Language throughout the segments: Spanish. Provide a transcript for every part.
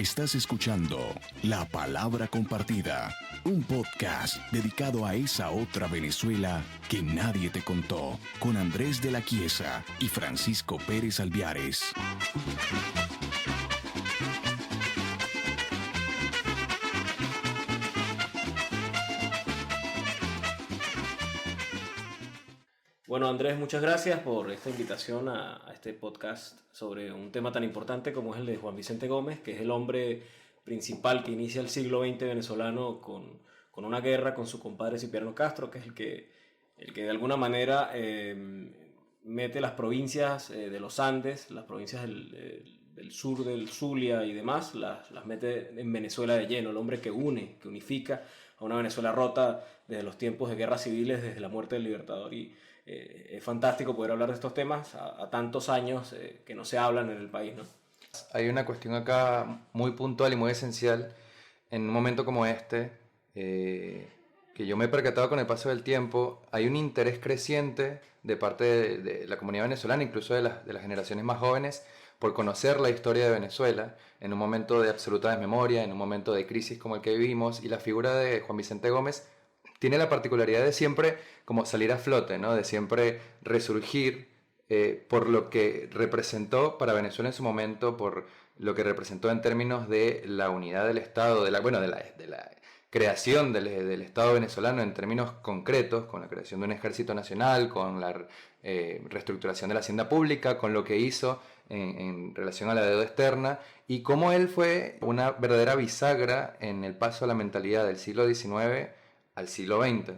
Estás escuchando La Palabra Compartida, un podcast dedicado a esa otra Venezuela que nadie te contó, con Andrés de la Chiesa y Francisco Pérez Alviares. Bueno, Andrés, muchas gracias por esta invitación a este podcast sobre un tema tan importante como es el de Juan Vicente Gómez, que es el hombre principal que inicia el siglo XX venezolano con una guerra con su compadre Cipriano Castro, que es el que de alguna manera mete las provincias de los Andes, las provincias del sur del Zulia y demás, las mete en Venezuela de lleno, el hombre que une, que unifica a una Venezuela rota desde los tiempos de guerras civiles, desde la muerte del Libertador. Y es fantástico poder hablar de estos temas a tantos años que no se hablan en el país, ¿no? Hay una cuestión acá muy puntual y muy esencial en un momento como este, que yo me he percatado con el paso del tiempo. Hay un interés creciente de parte de la comunidad venezolana, incluso de las generaciones más jóvenes, por conocer la historia de Venezuela en un momento de absoluta desmemoria, en un momento de crisis como el que vivimos, y la figura de Juan Vicente Gómez tiene la particularidad de siempre como salir a flote, ¿no? De siempre resurgir por lo que representó para Venezuela en su momento, por lo que representó en términos de la unidad del Estado, de la creación del Estado venezolano en términos concretos, con la creación de un ejército nacional, con la reestructuración de la hacienda pública, con lo que hizo en relación a la deuda externa, y cómo él fue una verdadera bisagra en el paso a la mentalidad del siglo XIX al siglo XX.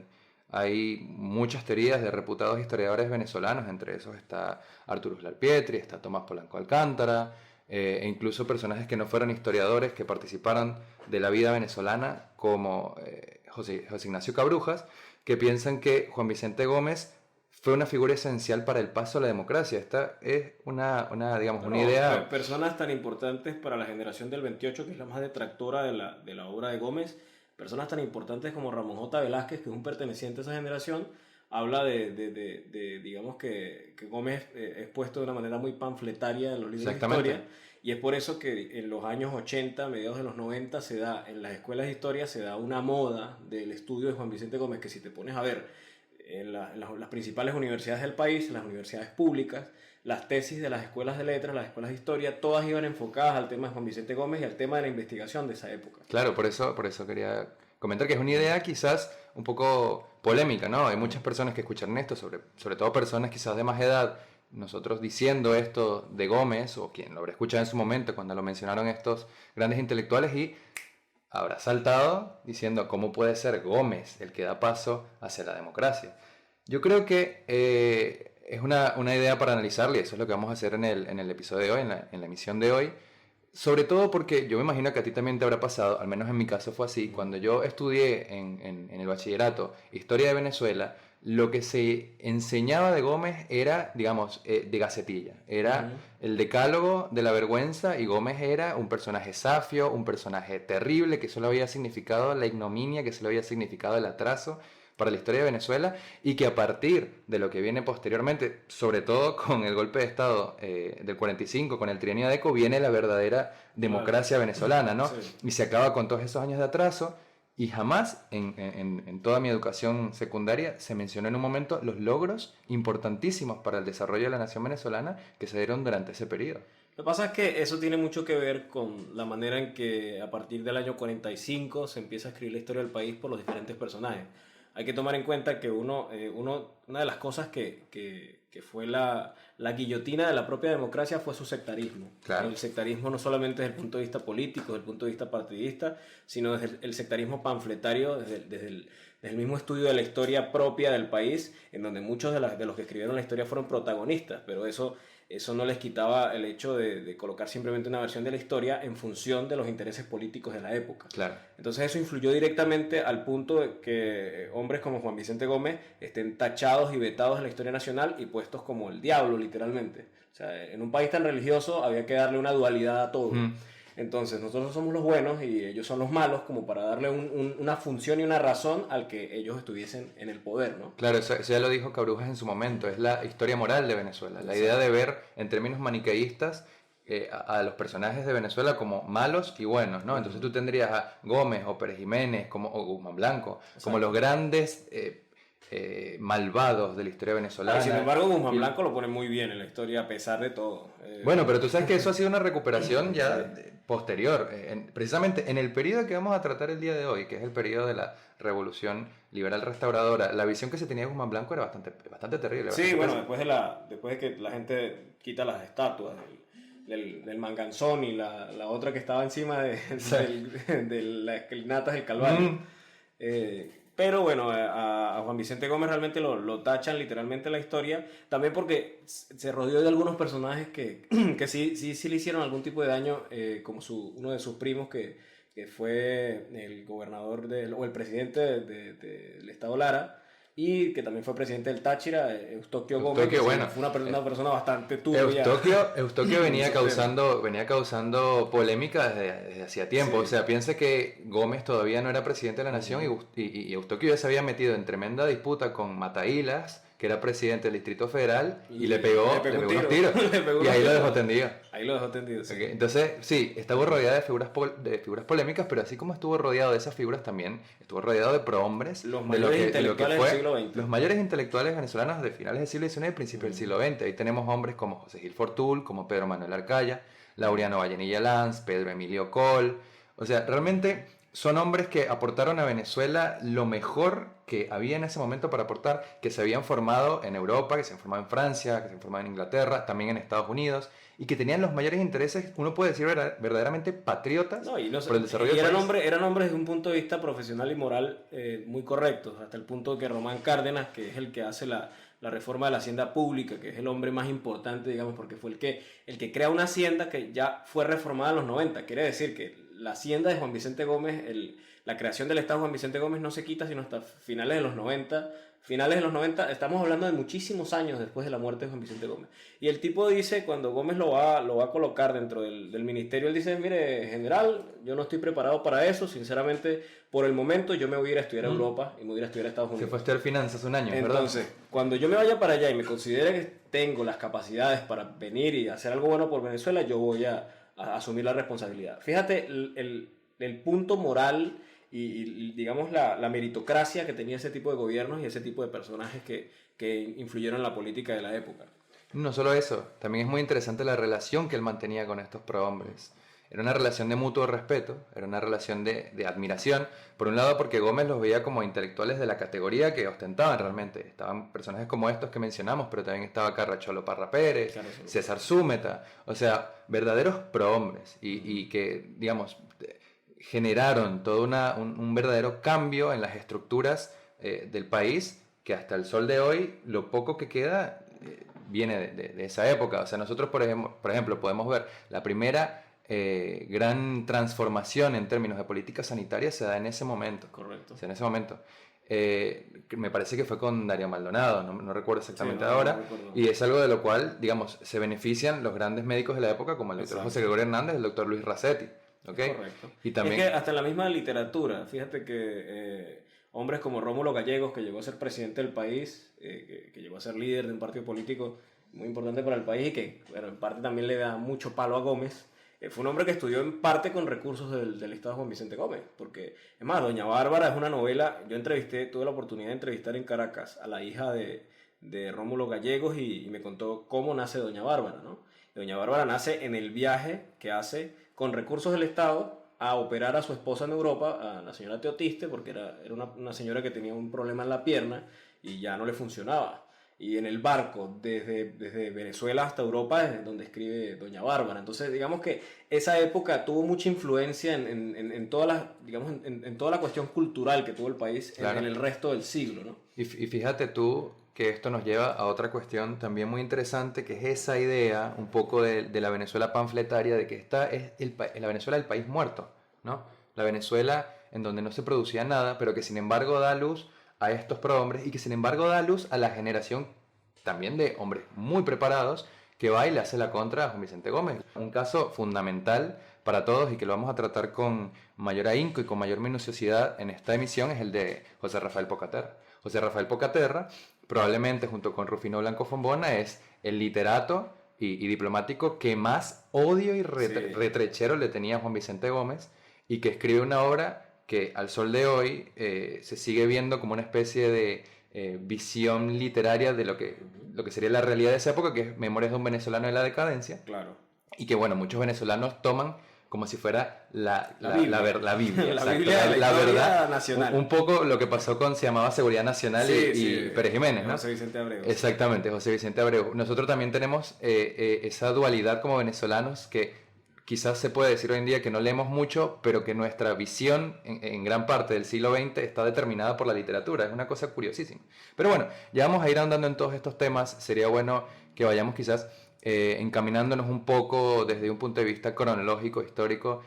Hay muchas teorías de reputados historiadores venezolanos, entre esos está Arturo Uslar Pietri, está Tomás Polanco Alcántara, e incluso personajes que no fueron historiadores que participaron de la vida venezolana, como José Ignacio Cabrujas, que piensan que Juan Vicente Gómez fue una figura esencial para el paso a la democracia. Esta es una idea. Personas tan importantes para la generación del 28, que es la más detractora de la obra de Gómez, personas tan importantes como Ramón J. Velázquez, que es un perteneciente a esa generación, habla digamos que Gómez es puesto de una manera muy panfletaria en los libros de historia, y es por eso que en los años 80, mediados de los 90, se da en las escuelas de historia se da una moda del estudio de Juan Vicente Gómez, que si te pones a ver en las principales universidades del país, las universidades públicas, las tesis de las escuelas de letras, las escuelas de historia, todas iban enfocadas al tema de Juan Vicente Gómez y al tema de la investigación de esa época. Claro, por eso quería comentar que es una idea quizás un poco polémica, ¿no? Hay muchas personas que escuchan esto, sobre todo personas quizás de más edad, nosotros diciendo esto de Gómez, o quien lo habrá escuchado en su momento cuando lo mencionaron estos grandes intelectuales, y habrá saltado diciendo cómo puede ser Gómez el que da paso hacia la democracia. Yo creo que es una idea para analizarla, y eso es lo que vamos a hacer en el episodio de hoy, en la emisión de hoy. Sobre todo porque yo me imagino que a ti también te habrá pasado, al menos en mi caso fue así. Cuando yo estudié en el bachillerato Historia de Venezuela, lo que se enseñaba de Gómez era, digamos, de gacetilla. Era el decálogo de la vergüenza, y Gómez era un personaje safio, un personaje terrible, que solo había significado la ignominia, que solo había significado el atraso para la historia de Venezuela, y que a partir de lo que viene posteriormente, sobre todo con el golpe de Estado del 45, con el trienio de Eco, viene la verdadera democracia venezolana, ¿no? Sí. Y se acaba con todos esos años de atraso, y jamás en toda mi educación secundaria se mencionó en un momento los logros importantísimos para el desarrollo de la nación venezolana que se dieron durante ese periodo. Lo que pasa es que eso tiene mucho que ver con la manera en que a partir del año 45 se empieza a escribir la historia del país por los diferentes personajes. Hay que tomar en cuenta que una de las cosas que fue la guillotina de la propia democracia fue su sectarismo. Claro. El sectarismo no solamente desde el punto de vista político, desde el punto de vista partidista, sino desde el sectarismo panfletario, desde el mismo estudio de la historia propia del país, en donde muchos de los que escribieron la historia fueron protagonistas, pero eso no les quitaba el hecho de colocar simplemente una versión de la historia en función de los intereses políticos de la época. Claro. Entonces eso influyó directamente al punto de que hombres como Juan Vicente Gómez estén tachados y vetados en la historia nacional y puestos como el diablo, literalmente. O sea, en un país tan religioso había que darle una dualidad a todo. Entonces nosotros somos los buenos y ellos son los malos, como para darle una función y una razón al que ellos estuviesen en el poder, ¿no? Claro, eso ya lo dijo Cabrujas en su momento, es la historia moral de Venezuela, la idea de ver en términos maniqueístas a los personajes de Venezuela como malos y buenos, ¿no? Entonces tú tendrías a Gómez o Pérez Jiménez o Guzmán Blanco como los grandes malvados de la historia venezolana. Sin embargo, Guzmán Blanco lo pone muy bien en la historia a pesar de todo. Bueno, pero tú sabes que eso ha sido una recuperación ya posterior. Precisamente en el periodo que vamos a tratar el día de hoy, que es el periodo de la Revolución Liberal Restauradora, la visión que se tenía de Guzmán Blanco era bastante terrible. Sí, bueno, después de que la gente quita las estatuas del Manganzón y la otra que estaba encima de las escalinatas del Calvario. Pero bueno, a Juan Vicente Gómez realmente lo tachan literalmente en la historia, también porque se rodeó de algunos personajes que sí le hicieron algún tipo de daño, como uno de sus primos que fue el gobernador o el presidente del estado Lara, y que también fue presidente del Táchira, Eustoquio Gómez, que bueno, fue una persona bastante turbia. Eustoquio venía causando polémica desde hacía tiempo. Sí. O sea, piensa que Gómez todavía no era presidente de la nación y Eustoquio ya se había metido en tremenda disputa con Mataílas, que era presidente del Distrito Federal, y le pegó unos tiros. Y ahí lo dejó tendido. Sí. Okay. Entonces, sí, estuvo rodeado de figuras polémicas, pero así como estuvo rodeado de esas figuras, también estuvo rodeado de prohombres. Los mayores intelectuales del siglo XX. Los mayores intelectuales venezolanos de finales del siglo XIX y principios del siglo XX. Ahí tenemos hombres como José Gil Fortul, como Pedro Manuel Arcaya, Laureano Vallenilla Lanz, Pedro Emilio Coll. O sea, realmente son hombres que aportaron a Venezuela lo mejor que había en ese momento para aportar, que se habían formado en Europa, que se habían formado en Francia, que se habían formado en Inglaterra, también en Estados Unidos, y que tenían los mayores intereses, uno puede decir verdaderamente patriotas por el desarrollo del país. Eran hombres desde un punto de vista profesional y moral muy correctos, hasta el punto que Román Cárdenas, que es el que hace la reforma de la hacienda pública, que es el hombre más importante, digamos, porque fue el que crea una hacienda que ya fue reformada en los 90. Quiere decir que la hacienda de Juan Vicente Gómez, la creación del Estado de Juan Vicente Gómez no se quita sino hasta finales de los 90. Finales de los 90, estamos hablando de muchísimos años después de la muerte de Juan Vicente Gómez. Y el tipo dice, cuando Gómez lo va a colocar dentro del ministerio, él dice, mire, general, yo no estoy preparado para eso, sinceramente, por el momento yo me voy a ir a estudiar a Europa y me voy a ir a estudiar a Estados Unidos. Se fue a estudiar finanzas un año, ¿verdad? Entonces, cuando yo me vaya para allá y me considere que tengo las capacidades para venir y hacer algo bueno por Venezuela, yo voy a asumir la responsabilidad. Fíjate el punto moral y digamos la meritocracia que tenía ese tipo de gobiernos y ese tipo de personajes que influyeron en la política de la época. No solo eso, también es muy interesante la relación que él mantenía con estos prohombres. Era una relación de mutuo respeto, era una relación de admiración. Por un lado porque Gómez los veía como intelectuales de la categoría que ostentaban realmente. Estaban personajes como estos que mencionamos, pero también estaba Carracholo Parra Pérez, claro, sí. César Súmeta, o sea, verdaderos prohombres y que, digamos, generaron todo un verdadero cambio en las estructuras del país, que hasta el sol de hoy lo poco que queda viene de esa época. O sea, nosotros por ejemplo podemos ver la primera gran transformación en términos de política sanitaria se da en ese momento. Correcto. O sea, en ese momento. Me parece que fue con Darío Maldonado, no recuerdo exactamente ahora, y es algo de lo cual, digamos, se benefician los grandes médicos de la época, como el doctor José Gregorio Hernández, el doctor Luis Racetti. ¿Okay? Correcto. Y también... Es que hasta en la misma literatura, fíjate que hombres como Rómulo Gallegos, que llegó a ser presidente del país, que llegó a ser líder de un partido político muy importante para el país y que, bueno, en parte también le da mucho palo a Gómez, fue un hombre que estudió en parte con recursos del Estado de Juan Vicente Gómez, porque, es más, Doña Bárbara es una novela, yo tuve la oportunidad de entrevistar en Caracas a la hija de Rómulo Gallegos y me contó cómo nace Doña Bárbara, ¿no? Y Doña Bárbara nace en el viaje que hace con recursos del Estado a operar a su esposa en Europa, a la señora Teotiste, porque era una señora que tenía un problema en la pierna y ya no le funcionaba. Y en el barco, desde Venezuela hasta Europa, es donde escribe Doña Bárbara. Entonces, digamos que esa época tuvo mucha influencia en toda la cuestión cultural que tuvo el país, claro, en el resto del siglo, ¿no? Y fíjate tú que esto nos lleva a otra cuestión también muy interesante, que es esa idea un poco de la Venezuela panfletaria, de que esta es la Venezuela del país muerto, ¿no? La Venezuela en donde no se producía nada, pero que sin embargo da luz a estos prohombres y que sin embargo da luz a la generación también de hombres muy preparados que va y le hace la contra a Juan Vicente Gómez. Un caso fundamental para todos y que lo vamos a tratar con mayor ahínco y con mayor minuciosidad en esta emisión es el de José Rafael Pocaterra. José Rafael Pocaterra, probablemente junto con Rufino Blanco Fombona, es el literato y diplomático que más odio y retrechero le tenía a Juan Vicente Gómez, y que escribe una obra que al sol de hoy se sigue viendo como una especie de visión literaria de lo que sería la realidad de esa época, que es Memorias de un venezolano en la decadencia. Claro. Y que, bueno, muchos venezolanos toman como si fuera la Biblia. La Biblia, La exacto, Biblia de la verdad nacional. Un poco lo que pasó con, se llamaba Seguridad Nacional y Pérez Jiménez, ¿no? José Vicente Abreu. Exactamente, José Vicente Abreu. Nosotros también tenemos esa dualidad como venezolanos, que quizás se puede decir hoy en día que no leemos mucho, pero que nuestra visión en gran parte del siglo XX está determinada por la literatura. Es una cosa curiosísima. Pero bueno, ya vamos a ir andando en todos estos temas. Sería bueno que vayamos quizás encaminándonos un poco desde un punto de vista cronológico, histórico,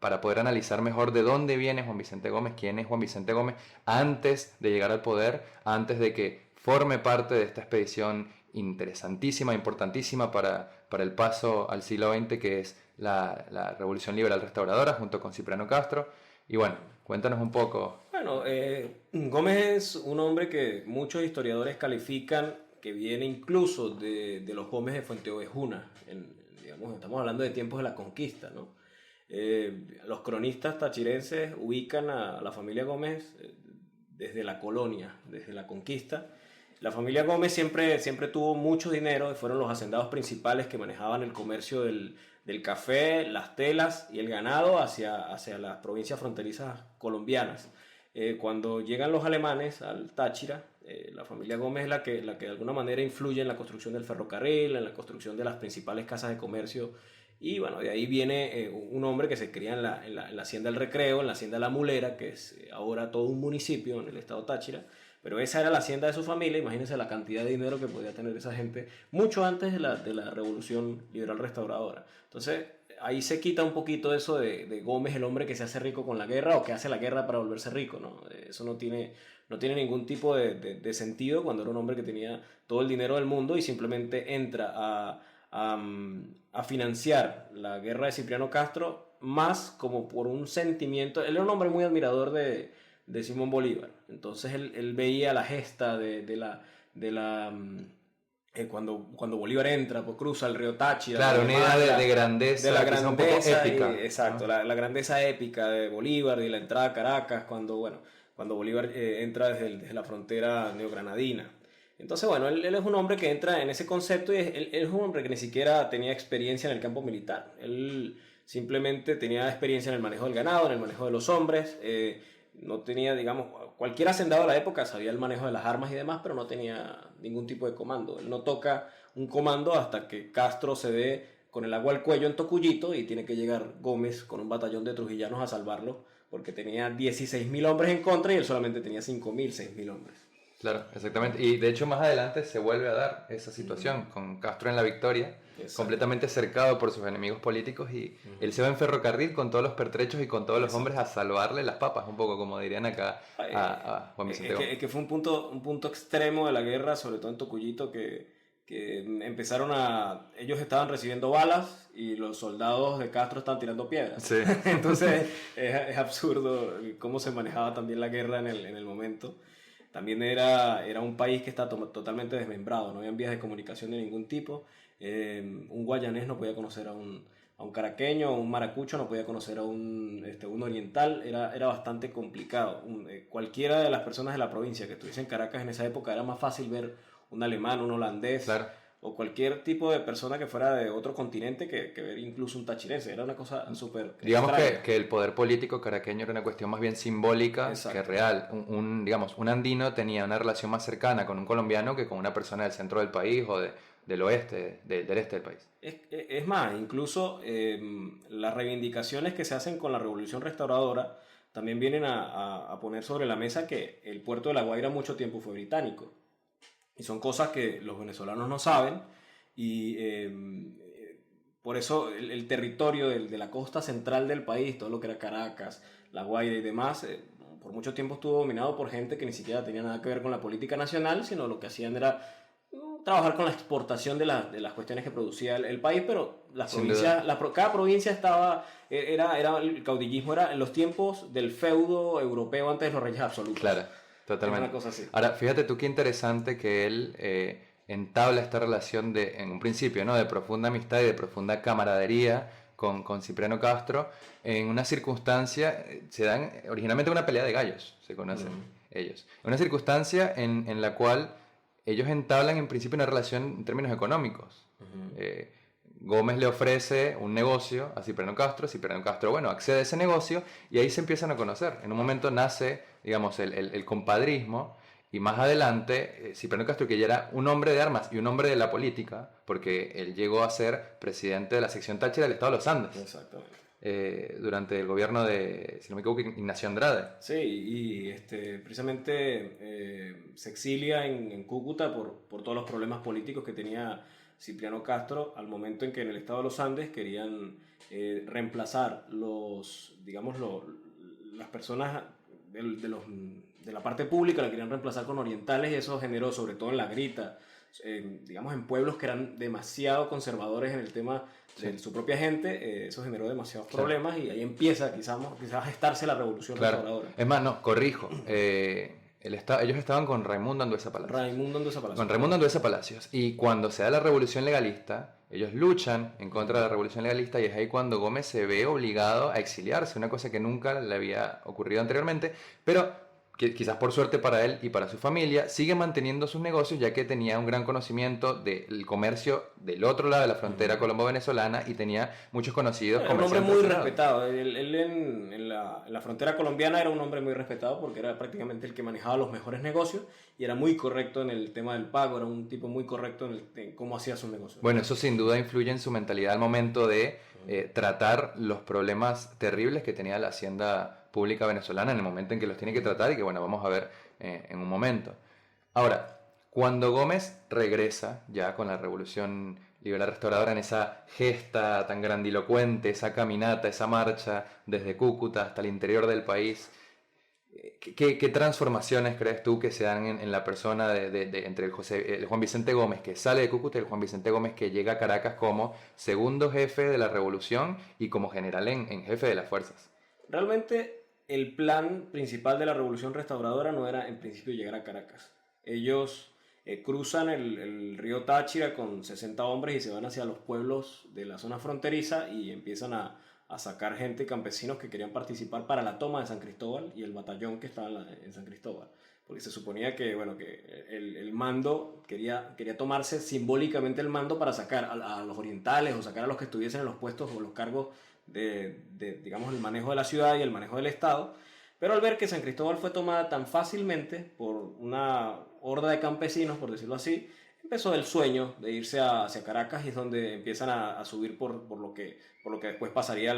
para poder analizar mejor de dónde viene Juan Vicente Gómez, quién es Juan Vicente Gómez antes de llegar al poder, antes de que forme parte de esta expedición interesantísima, importantísima para el paso al siglo XX, que es la Revolución Liberal Restauradora, junto con Cipriano Castro. Y bueno, cuéntanos un poco. Bueno, Gómez es un hombre que muchos historiadores califican que viene incluso de los Gómez de Fuenteovejuna. Digamos, estamos hablando de tiempos de la conquista, ¿no? Los cronistas tachirenses ubican a la familia Gómez desde la colonia, desde la conquista. La familia Gómez siempre tuvo mucho dinero, fueron los hacendados principales que manejaban el comercio del café, las telas y el ganado hacia las provincias fronterizas colombianas. Cuando llegan los alemanes al Táchira, la familia Gómez es la que de alguna manera influye en la construcción del ferrocarril, en la construcción de las principales casas de comercio. Y bueno, de ahí viene un hombre que se cría en la hacienda del Recreo, en la hacienda La Mulera, que es ahora todo un municipio en el estado Táchira. Pero esa era la hacienda de su familia. Imagínense la cantidad de dinero que podía tener esa gente mucho antes de la Revolución Liberal Restauradora. Entonces ahí se quita un poquito eso de Gómez, el hombre que se hace rico con la guerra o que hace la guerra para volverse rico, ¿no? Eso no tiene ningún tipo de sentido cuando era un hombre que tenía todo el dinero del mundo y simplemente entra a financiar la guerra de Cipriano Castro más como por un sentimiento. Él era un hombre muy admirador de Simón Bolívar. Entonces él veía la gesta cuando Bolívar entra, pues cruza el río Táchira. Claro, una idea de grandeza, de la grandeza un poco épica. Exacto, la grandeza épica de Bolívar y la entrada a Caracas cuando Bolívar entra desde la frontera neogranadina. Entonces, bueno, él es un hombre que entra en ese concepto y él es un hombre que ni siquiera tenía experiencia en el campo militar. Él simplemente tenía experiencia en el manejo del ganado, en el manejo de los hombres. No tenía, digamos, cualquier hacendado de la época sabía el manejo de las armas y demás, pero no tenía ningún tipo de comando. Él no toca un comando hasta que Castro se ve con el agua al cuello en Tocuyito y tiene que llegar Gómez con un batallón de trujillanos a salvarlo, porque tenía 16.000 hombres en contra y él solamente tenía 5.000, 6.000 hombres. Claro, exactamente. Y de hecho más adelante se vuelve a dar esa situación con Castro en la victoria, completamente cercado por sus enemigos políticos, y él se va en ferrocarril con todos los pertrechos y con todos los hombres a salvarle las papas, un poco como dirían acá a Juan Vicente Gómez. Que fue un punto extremo de la guerra, sobre todo en Tocuyito, que empezaron ellos estaban recibiendo balas y los soldados de Castro estaban tirando piedras. Sí. Entonces es absurdo cómo se manejaba también la guerra en el momento. También era un país que está totalmente desmembrado, no había vías de comunicación de ningún tipo. Un guayanés no podía conocer a un caraqueño, un maracucho no podía conocer a un oriental, era bastante complicado. Cualquiera de las personas de la provincia que estuviese en Caracas en esa época era más fácil ver un alemán, un holandés, claro, o cualquier tipo de persona que fuera de otro continente que ver incluso un tachirense. Era una cosa súper digamos extraña. que el poder político caraqueño era una cuestión más bien simbólica. Exacto. Que real. Un andino tenía una relación más cercana con un colombiano que con una persona del centro del país o del oeste, del este del país. Es más, incluso las reivindicaciones que se hacen con la Revolución Restauradora también vienen a poner sobre la mesa que el puerto de La Guaira mucho tiempo fue británico. Y son cosas que los venezolanos no saben, y por eso el territorio de la costa central del país, todo lo que era Caracas, La Guaira y demás, por mucho tiempo estuvo dominado por gente que ni siquiera tenía nada que ver con la política nacional, sino lo que hacían era trabajar con la exportación de las cuestiones que producía el país, pero las provincias, cada provincia era el caudillismo era en los tiempos del feudo europeo antes de los reyes absolutos. Claro. Totalmente. Una cosa así. Ahora, fíjate tú qué interesante que él entabla esta relación en un principio, ¿no? De profunda amistad y de profunda camaradería con Cipriano Castro, en una circunstancia, se dan originalmente una pelea de gallos, se conocen ellos. Una circunstancia en la cual ellos entablan en principio una relación en términos económicos. Gómez le ofrece un negocio a Cipriano Castro, bueno, accede a ese negocio y ahí se empiezan a conocer. En un momento nace, digamos, el compadrismo, y más adelante Cipriano Castro, que ya era un hombre de armas y un hombre de la política, porque él llegó a ser presidente de la sección Táchira del Estado de los Andes. Exactamente. Durante el gobierno de, si no me equivoco, Ignacio Andrade. Sí, y precisamente se exilia en Cúcuta por todos los problemas políticos que tenía Cipriano Castro al momento en que en el estado de los Andes querían reemplazar las personas de la parte pública, la querían reemplazar con orientales, y eso generó, sobre todo en La Grita, en pueblos que eran demasiado conservadores en el tema de su propia gente, eso generó demasiados problemas, y ahí empieza quizás a gestarse la revolución restauradora. Es más, no, corrijo. Ellos estaban con Raimundo Andueza Palacios. Y cuando se da la revolución legalista, ellos luchan en contra de la revolución legalista, y es ahí cuando Gómez se ve obligado a exiliarse, una cosa que nunca le había ocurrido anteriormente, pero que quizás por suerte para él y para su familia, sigue manteniendo sus negocios, ya que tenía un gran conocimiento del comercio del otro lado de la frontera colombo-venezolana y tenía muchos conocidos. Era un hombre muy respetado. Él en la frontera colombiana era un hombre muy respetado porque era prácticamente el que manejaba los mejores negocios y era muy correcto en el tema del pago, era un tipo muy correcto en cómo hacía sus negocios. Bueno, eso sin duda influye en su mentalidad al momento de tratar los problemas terribles que tenía la hacienda pública venezolana en el momento en que los tiene que tratar, y que bueno, vamos a ver en un momento. Ahora, cuando Gómez regresa ya con la Revolución Liberal Restauradora, en esa gesta tan grandilocuente, esa caminata, esa marcha desde Cúcuta hasta el interior del país, ¿qué transformaciones crees tú que se dan en la persona entre el Juan Vicente Gómez que sale de Cúcuta y el Juan Vicente Gómez que llega a Caracas como segundo jefe de la revolución y como general en jefe de las fuerzas? Realmente el plan principal de la Revolución Restauradora no era en principio llegar a Caracas. Ellos cruzan el río Táchira con 60 hombres y se van hacia los pueblos de la zona fronteriza y empiezan a sacar gente, campesinos que querían participar para la toma de San Cristóbal y el batallón que estaba en San Cristóbal. Porque se suponía que, que el mando quería tomarse simbólicamente el mando para sacar a los orientales o sacar a los que estuviesen en los puestos o los cargos digamos, el manejo de la ciudad y el manejo del Estado. Pero al ver que San Cristóbal fue tomada tan fácilmente por una horda de campesinos, por decirlo así, empezó el sueño de irse hacia Caracas, y es donde empiezan a subir por lo que después pasaría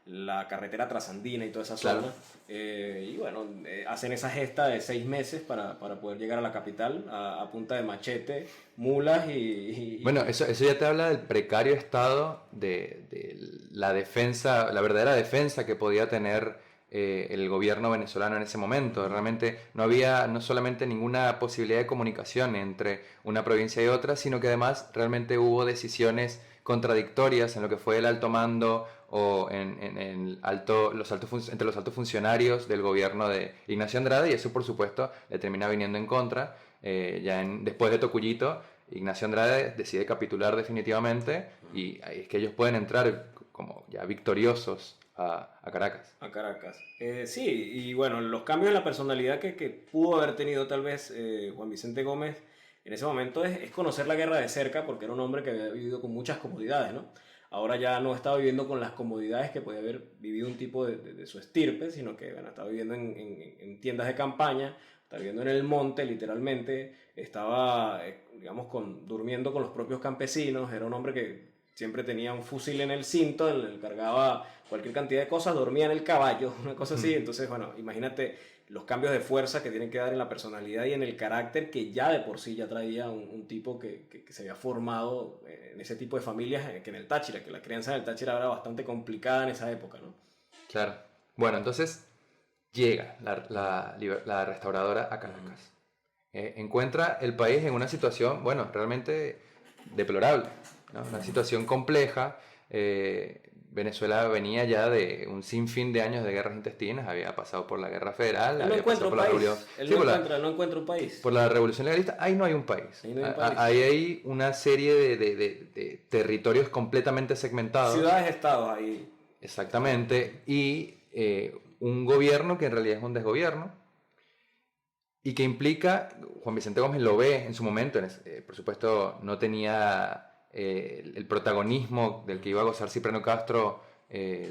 la carretera trasandina y toda esa zona. Claro. Y bueno, hacen esa gesta de 6 meses para poder llegar a la capital a punta de machete, mulas Bueno, eso ya te habla del precario estado de la defensa, la verdadera defensa que podía tener el gobierno venezolano en ese momento. Realmente no había no solamente ninguna posibilidad de comunicación entre una provincia y otra, sino que además realmente hubo decisiones contradictorias en lo que fue el alto mando o entre los altos funcionarios del gobierno de Ignacio Andrade, y eso por supuesto le termina viniendo en contra. Después de Tocuyito, Ignacio Andrade decide capitular definitivamente, y ahí es que ellos pueden entrar como ya victoriosos a Caracas. A Caracas. Sí, y bueno, los cambios en la personalidad que pudo haber tenido tal vez Juan Vicente Gómez en ese momento es conocer la guerra de cerca, porque era un hombre que había vivido con muchas comodidades, ¿no? Ahora ya no estaba viviendo con las comodidades que podía haber vivido un tipo de su estirpe, sino que bueno, estaba viviendo en tiendas de campaña, estaba viviendo en el monte literalmente, estaba durmiendo con los propios campesinos, era un hombre que siempre tenía un fusil en el cinto, él cargaba cualquier cantidad de cosas, dormía en el caballo, una cosa así. Entonces, bueno, imagínate los cambios de fuerza que tienen que dar en la personalidad y en el carácter, que ya de por sí ya traía un tipo que se había formado en ese tipo de familias, que en el Táchira, que la crianza en el Táchira era bastante complicada en esa época, ¿no? Claro. Bueno, entonces llega la restauradora a Caracas. Encuentra el país en una situación, bueno, realmente deplorable, ¿no? Una situación compleja. Venezuela venía ya de un sinfín de años de guerras intestinas, había pasado por la guerra federal, Él no había encuentra pasado un por la país. revolución. Él Sí, no encuentra un país. por la revolución legalista. Ahí no hay un país. Ahí no hay un país. Ahí hay una serie de territorios completamente segmentados. Ciudades-estados ahí. Exactamente. Y un gobierno que en realidad es un desgobierno. Y que implica, Juan Vicente Gómez lo ve en su momento, por supuesto no tenía el protagonismo del que iba a gozar Cipriano Castro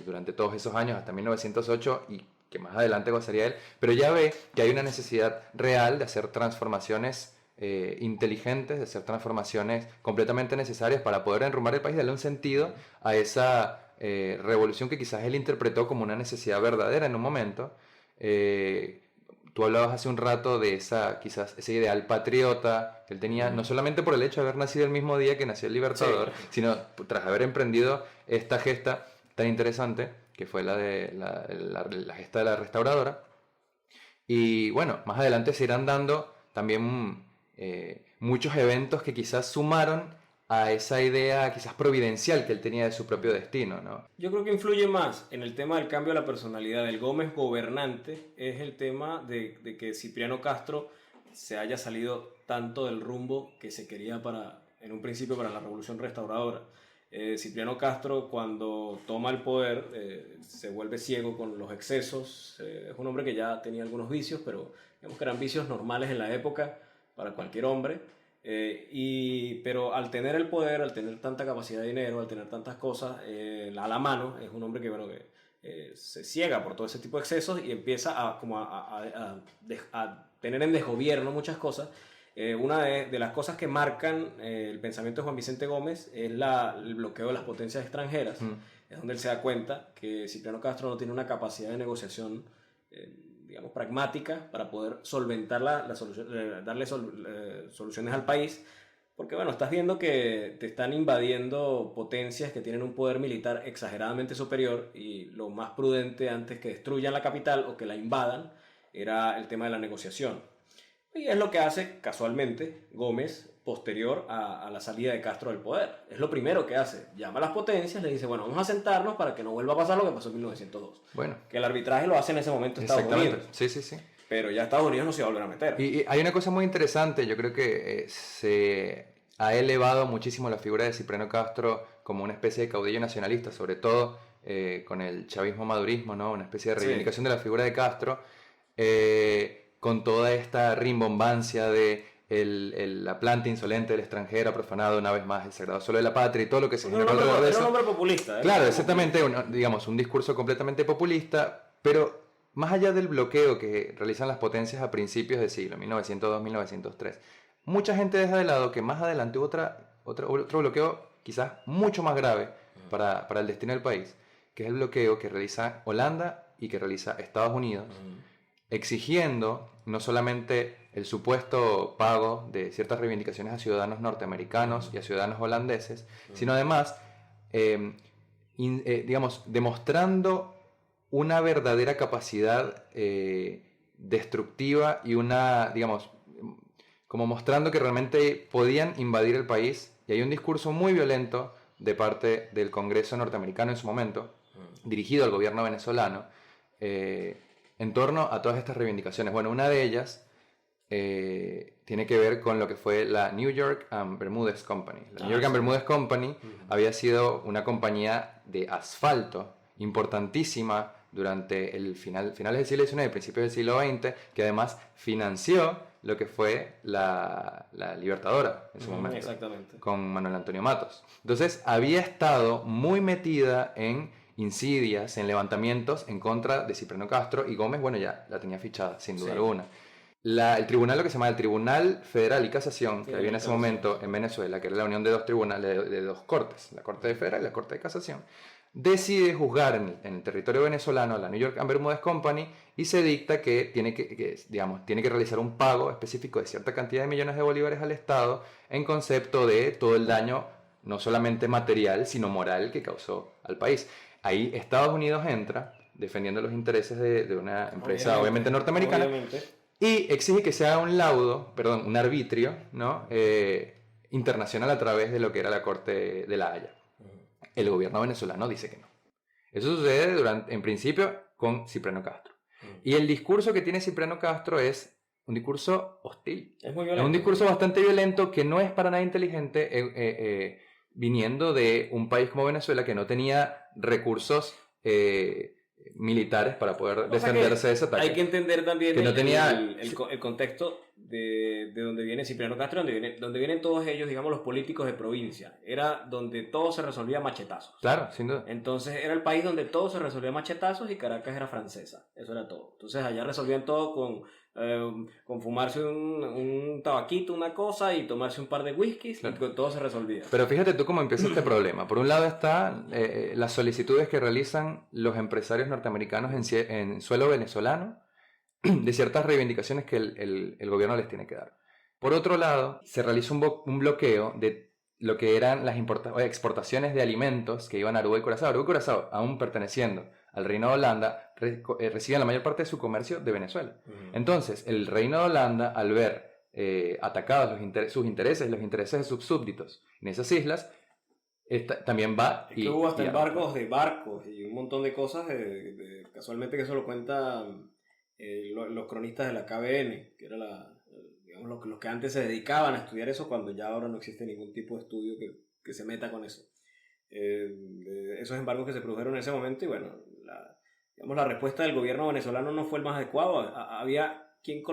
durante todos esos años, hasta 1908, y que más adelante gozaría él, pero ya ve que hay una necesidad real de hacer transformaciones inteligentes, de hacer transformaciones completamente necesarias para poder enrumbar el país, darle un sentido a esa revolución que quizás él interpretó como una necesidad verdadera en un momento. Tú hablabas hace un rato de quizás ese ideal patriota que él tenía, no solamente por el hecho de haber nacido el mismo día que nació el Libertador, Sí. sino tras haber emprendido esta gesta tan interesante, que fue la gesta de la restauradora. Y bueno, más adelante se irán dando también muchos eventos que quizás sumaron a esa idea quizás providencial que él tenía de su propio destino, ¿no? Yo creo que influye más en el tema del cambio de la personalidad del Gómez gobernante, es el tema de que Cipriano Castro se haya salido tanto del rumbo que se quería en un principio para la Revolución Restauradora. Cipriano Castro, cuando toma el poder, se vuelve ciego con los excesos. Es un hombre que ya tenía algunos vicios, pero digamos que eran vicios normales en la época para cualquier hombre. Pero al tener el poder, al tener tanta capacidad de dinero, al tener tantas cosas a la mano, es un hombre que se ciega por todo ese tipo de excesos y empieza a tener en desgobierno muchas cosas. Una de las cosas que marcan el pensamiento de Juan Vicente Gómez es el bloqueo de las potencias extranjeras. Es donde él se da cuenta que Cipriano Castro no tiene una capacidad de negociación digamos, pragmática para poder solventar darle soluciones al país, porque bueno, estás viendo que te están invadiendo potencias que tienen un poder militar exageradamente superior y lo más prudente antes que destruyan la capital o que la invadan era el tema de la negociación. Y es lo que hace casualmente Gómez posterior a la salida de Castro del poder. Es lo primero que hace. Llama a las potencias, le dice, bueno, vamos a sentarnos para que no vuelva a pasar lo que pasó en 1902. Bueno. Que el arbitraje lo hace en ese momento Estados Unidos. Sí, sí, sí. Pero ya Estados Unidos no se va a volver a meter. Y hay una cosa muy interesante, yo creo que se ha elevado muchísimo la figura de Cipriano Castro como una especie de caudillo nacionalista, sobre todo con el chavismo-madurismo, ¿no? Una especie de reivindicación de la figura de Castro, con toda esta rimbombancia de la planta insolente del extranjero ha profanado una vez más el sagrado suelo de la patria y todo lo que se generó alrededor de eso. Era un hombre populista. Claro, exactamente, digamos, un discurso completamente populista, pero más allá del bloqueo que realizan las potencias a principios del siglo, 1902-1903, mucha gente deja de lado que más adelante hubo otro bloqueo quizás mucho más grave para el destino del país, que es el bloqueo que realiza Holanda y que realiza Estados Unidos, exigiendo no solamente el supuesto pago de ciertas reivindicaciones a ciudadanos norteamericanos y a ciudadanos holandeses, sino además, digamos, demostrando una verdadera capacidad destructiva y digamos, como mostrando que realmente podían invadir el país. Y hay un discurso muy violento de parte del Congreso norteamericano en su momento, dirigido al gobierno venezolano, en torno a todas estas reivindicaciones. Bueno, una de ellas tiene que ver con lo que fue la New York and Bermúdez Company. La New York and Bermúdez Company había sido una compañía de asfalto importantísima durante finales del siglo XIX y principios del siglo XX, que además financió lo que fue la Libertadora en su momento, exactamente, con Manuel Antonio Matos. Entonces había estado muy metida en insidias, en levantamientos en contra de Cipriano Castro, y Gómez, bueno, ya la tenía fichada, sin duda alguna. El tribunal, lo que se llama el Tribunal Federal y Casación, que había en ese momento en Venezuela, que era la unión de dos tribunales, de dos cortes, la Corte Federal y la Corte de Casación, decide juzgar en el territorio venezolano a la New York and Bermúdez Company y se dicta que tiene que realizar un pago específico de cierta cantidad de millones de bolívares al Estado en concepto de todo el daño, no solamente material, sino moral que causó al país. Ahí Estados Unidos entra defendiendo los intereses de una empresa obviamente norteamericana y exige que se haga un arbitrio, ¿no? Internacional a través de lo que era la Corte de La Haya. El gobierno venezolano dice que no. Eso sucede en principio con Cipriano Castro. Y el discurso que tiene Cipriano Castro es un discurso hostil. Es muy Es violento. un discurso bastante violento que no es para nada inteligente viniendo de un país como Venezuela que no tenía recursos militares para poder defenderse de ese ataque. Hay que entender también que no tenía... el contexto de donde viene Cipriano Castro, donde vienen todos ellos, digamos, los políticos de provincia. Era donde todo se resolvía a machetazos. Claro, sin duda. Entonces era el país donde todo se resolvía a machetazos y Caracas era francesa. Eso era todo. Entonces allá resolvían todo con fumarse un tabaquito, una cosa, y tomarse un par de whiskies, claro. Y todo se resolvía. Pero fíjate tú cómo empieza este problema. Por un lado están las solicitudes que realizan los empresarios norteamericanos en suelo venezolano de ciertas reivindicaciones que el gobierno les tiene que dar. Por otro lado, se realiza un bloqueo de lo que eran las exportaciones de alimentos que iban a Aruba y Curazao. Aruba y Curazao, aún perteneciendo al Reino de Holanda, reciben la mayor parte de su comercio de Venezuela. Entonces, el Reino de Holanda, al ver atacados sus intereses, los intereses de sus súbditos en esas islas, también va... Es que hubo hasta embargos de barcos y un montón de cosas, casualmente que eso lo cuentan los cronistas de la KBN, que era digamos, los que antes se dedicaban a estudiar eso, cuando ya ahora no existe ningún tipo de estudio que se meta con eso. Esos embargos que se produjeron en ese momento, y bueno, la respuesta del gobierno venezolano no fue el más adecuado. Había quien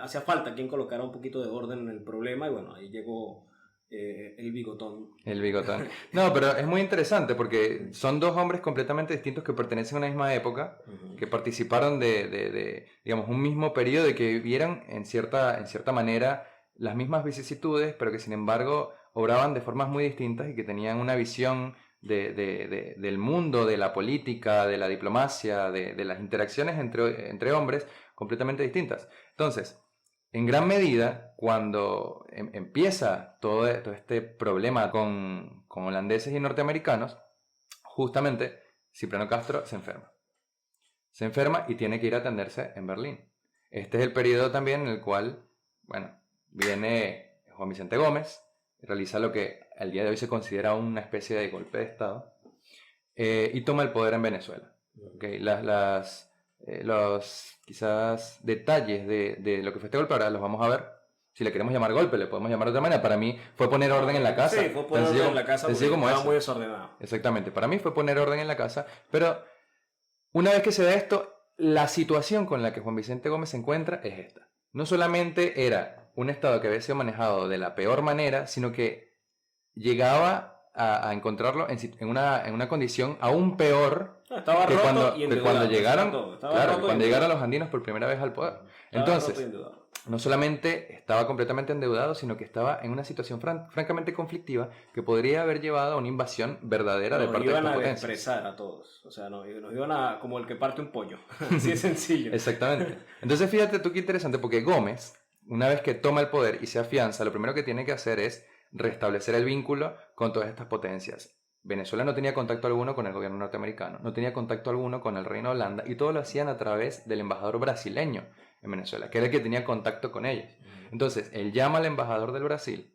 hacía falta quien colocara un poquito de orden en el problema, y bueno, ahí llegó el bigotón. El bigotón. No, pero es muy interesante porque son dos hombres completamente distintos que pertenecen a una misma época, que participaron de digamos, un mismo periodo y que vivieron en cierta manera las mismas vicisitudes, pero que sin embargo obraban de formas muy distintas y que tenían una visión del mundo, de la política, de la diplomacia, de las interacciones entre hombres completamente distintas. Entonces, en gran medida, cuando empieza todo este problema con holandeses y norteamericanos, justamente Cipriano Castro se enferma. Se enferma y tiene que ir a atenderse en Berlín. Este es el periodo también en el cual, bueno, viene Juan Vicente Gómez, realiza lo que al día de hoy se considera una especie de golpe de Estado, y toma el poder en Venezuela. Okay, los quizás detalles de lo que fue este golpe ahora los vamos a ver. Si le queremos llamar golpe, le podemos llamar de otra manera. Para mí fue poner orden en la casa. Sí, fue poner orden en la casa porque estaba muy desordenado. Exactamente, para mí fue poner orden en la casa, pero una vez que se da esto, la situación con la que Juan Vicente Gómez se encuentra es esta. No solamente era un Estado que había sido manejado de la peor manera, sino que llegaba a encontrarlo en una condición aún peor que cuando llegaron los andinos por primera vez al poder. Entonces, no solamente estaba completamente endeudado, sino que estaba en una situación francamente conflictiva que podría haber llevado a una invasión verdadera de parte de estas potencias. Nos iban a expresar a todos, o sea, nos iban a como el que parte un pollo, así de sencillo. Exactamente. Entonces fíjate tú qué interesante, porque Gómez, una vez que toma el poder y se afianza, lo primero que tiene que hacer es restablecer el vínculo con todas estas potencias. Venezuela no tenía contacto alguno con el gobierno norteamericano, no tenía contacto alguno con el Reino de Holanda, y todo lo hacían a través del embajador brasileño en Venezuela, que era el que tenía contacto con ellos. Entonces, él llama al embajador del Brasil,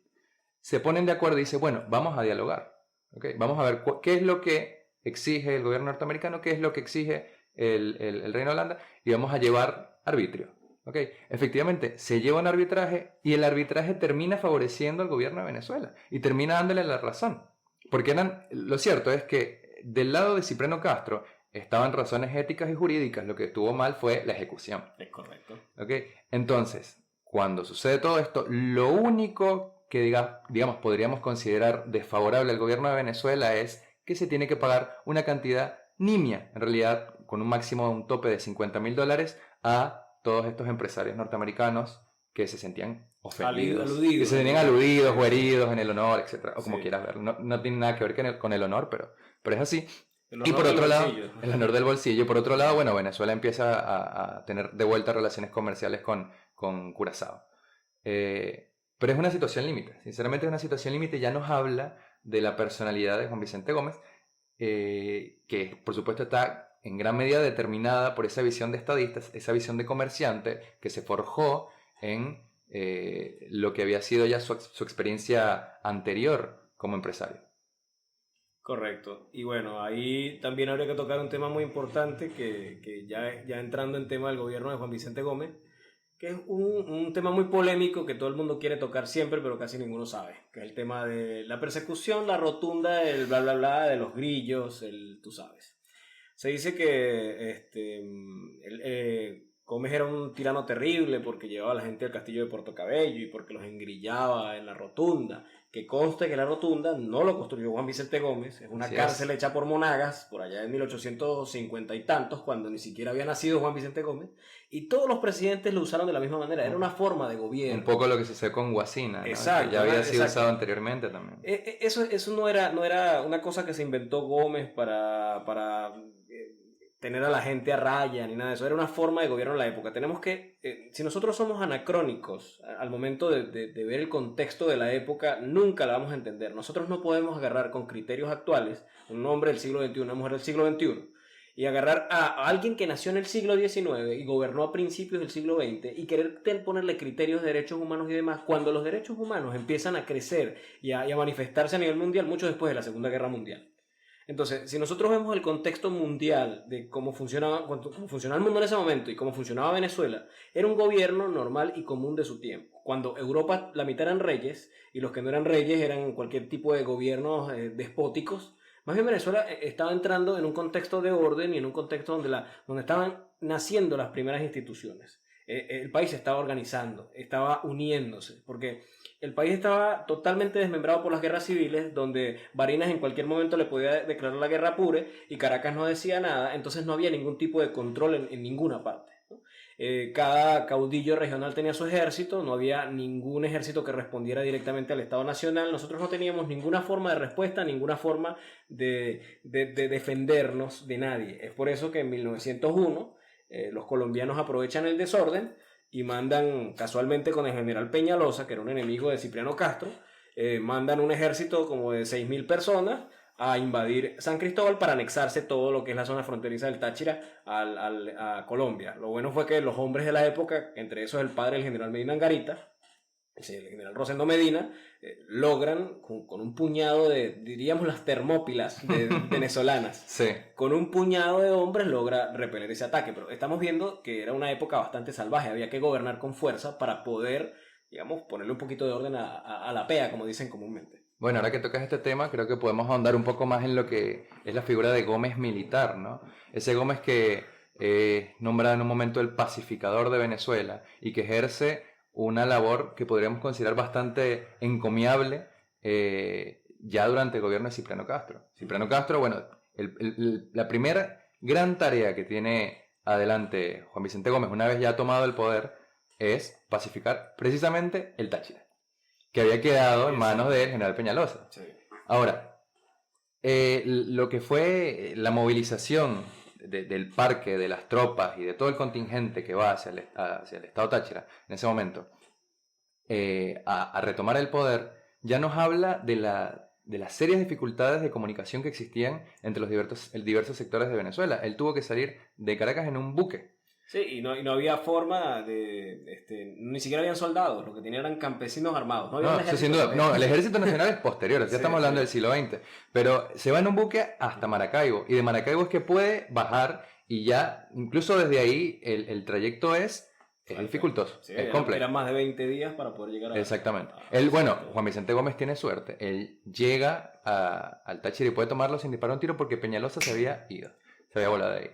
se ponen de acuerdo y dice, bueno, vamos a dialogar, ¿okay? Vamos a ver qué es lo que exige el gobierno norteamericano, qué es lo que exige el Reino de Holanda, y vamos a llevar arbitrio. Okay. Efectivamente, se lleva un arbitraje y el arbitraje termina favoreciendo al gobierno de Venezuela y termina dándole la razón. Porque lo cierto es que del lado de Cipriano Castro estaban razones éticas y jurídicas, lo que estuvo mal fue la ejecución. Es correcto. Okay. Entonces, cuando sucede todo esto, lo único que digamos podríamos considerar desfavorable al gobierno de Venezuela es que se tiene que pagar una cantidad nimia, en realidad con un máximo de un tope de $50,000 a todos estos empresarios norteamericanos que se sentían ofendidos, que se sentían aludidos o heridos en el honor, etc. O como quieras verlo. No tiene nada que ver con el honor, pero es así. Y por otro lado, el honor del bolsillo. Por otro lado, bueno, Venezuela empieza a tener de vuelta relaciones comerciales con Curazao. Pero es una situación límite. Sinceramente es una situación límite. Ya nos habla de la personalidad de Juan Vicente Gómez, que por supuesto está en gran medida determinada por esa visión de estadistas, esa visión de comerciante que se forjó en lo que había sido ya su experiencia anterior como empresario. Correcto. Y bueno, ahí también habría que tocar un tema muy importante que ya entrando en tema del gobierno de Juan Vicente Gómez, que es un tema muy polémico que todo el mundo quiere tocar siempre, pero casi ninguno sabe, que es el tema de la persecución, la rotunda, el bla bla bla, de los grillos, tú sabes. Se dice que Gómez era un tirano terrible porque llevaba a la gente al castillo de Puerto Cabello y porque los engrillaba en la rotunda. Que conste que la rotunda no lo construyó Juan Vicente Gómez, es una cárcel hecha por Monagas por allá en 1850 y tantos, cuando ni siquiera había nacido Juan Vicente Gómez, y todos los presidentes lo usaron de la misma manera, era una forma de gobierno. Un poco lo que sucedió con Guasina, ¿no? Exacto, que ya había sido usado anteriormente también. Eso no era una cosa que se inventó Gómez para tener a la gente a raya ni nada de eso, era una forma de gobierno en la época. Tenemos que, si nosotros somos anacrónicos al momento de ver el contexto de la época, nunca la vamos a entender. Nosotros no podemos agarrar con criterios actuales un hombre del siglo XXI, una mujer del siglo XXI, y agarrar a alguien que nació en el siglo XIX y gobernó a principios del siglo XX y querer ponerle criterios de derechos humanos y demás, cuando los derechos humanos empiezan a crecer y a manifestarse a nivel mundial mucho después de la Segunda Guerra Mundial. Entonces, si nosotros vemos el contexto mundial de cómo funcionaba el mundo en ese momento y cómo funcionaba Venezuela, era un gobierno normal y común de su tiempo. Cuando Europa, la mitad eran reyes y los que no eran reyes eran cualquier tipo de gobiernos despóticos, más bien Venezuela estaba entrando en un contexto de orden y en un contexto donde estaban naciendo las primeras instituciones. El país se estaba organizando, estaba uniéndose, porque el país estaba totalmente desmembrado por las guerras civiles, donde Barinas en cualquier momento le podía declarar la guerra a Apure y Caracas no decía nada, entonces no había ningún tipo de control en ninguna parte, ¿no? Cada caudillo regional tenía su ejército, no había ningún ejército que respondiera directamente al Estado Nacional, nosotros no teníamos ninguna forma de respuesta, ninguna forma de defendernos de nadie. Es por eso que en 1901 los colombianos aprovechan el desorden y mandan casualmente con el general Peñalosa, que era un enemigo de Cipriano Castro, mandan un ejército como de 6.000 personas a invadir San Cristóbal para anexarse todo lo que es la zona fronteriza del Táchira a Colombia. Lo bueno fue que los hombres de la época, entre esos el padre del general Medina Angarita, el general Rosendo Medina, logran con un puñado diríamos las termópilas venezolanas, sí. Con un puñado de hombres logra repeler ese ataque, pero estamos viendo que era una época bastante salvaje, había que gobernar con fuerza para poder, digamos, ponerle un poquito de orden a la pea, como dicen comúnmente. Bueno, ahora que tocas este tema, creo que podemos ahondar un poco más en lo que es la figura de Gómez militar, ¿no? Ese Gómez que nombrado en un momento el pacificador de Venezuela y que ejerce una labor que podríamos considerar bastante encomiable ya durante el gobierno de Cipriano Castro. Cipriano Castro, bueno, la primera gran tarea que tiene adelante Juan Vicente Gómez una vez ya ha tomado el poder es pacificar precisamente el Táchira, que había quedado en manos del general Peñalosa. Sí. Ahora, lo que fue la movilización del parque, de las tropas y de todo el contingente que va hacia el estado Táchira en ese momento, a retomar el poder, ya nos habla de las serias dificultades de comunicación que existían entre los diversos sectores de Venezuela. Él tuvo que salir de Caracas en un buque. Sí, y no había forma ni siquiera habían soldados, lo que tenían eran campesinos armados. No, eso sin duda. No, el ejército nacional es posterior, ya estamos hablando del siglo XX. Pero se va en un buque hasta Maracaibo, y de Maracaibo es que puede bajar, y ya, incluso desde ahí, el trayecto es dificultoso, sí, es complejo. Eran más de 20 días para poder llegar a... Exactamente. Juan Vicente Gómez tiene suerte. Él llega al Táchira y puede tomarlo sin disparar un tiro porque Peñalosa se había ido, se había volado de ahí.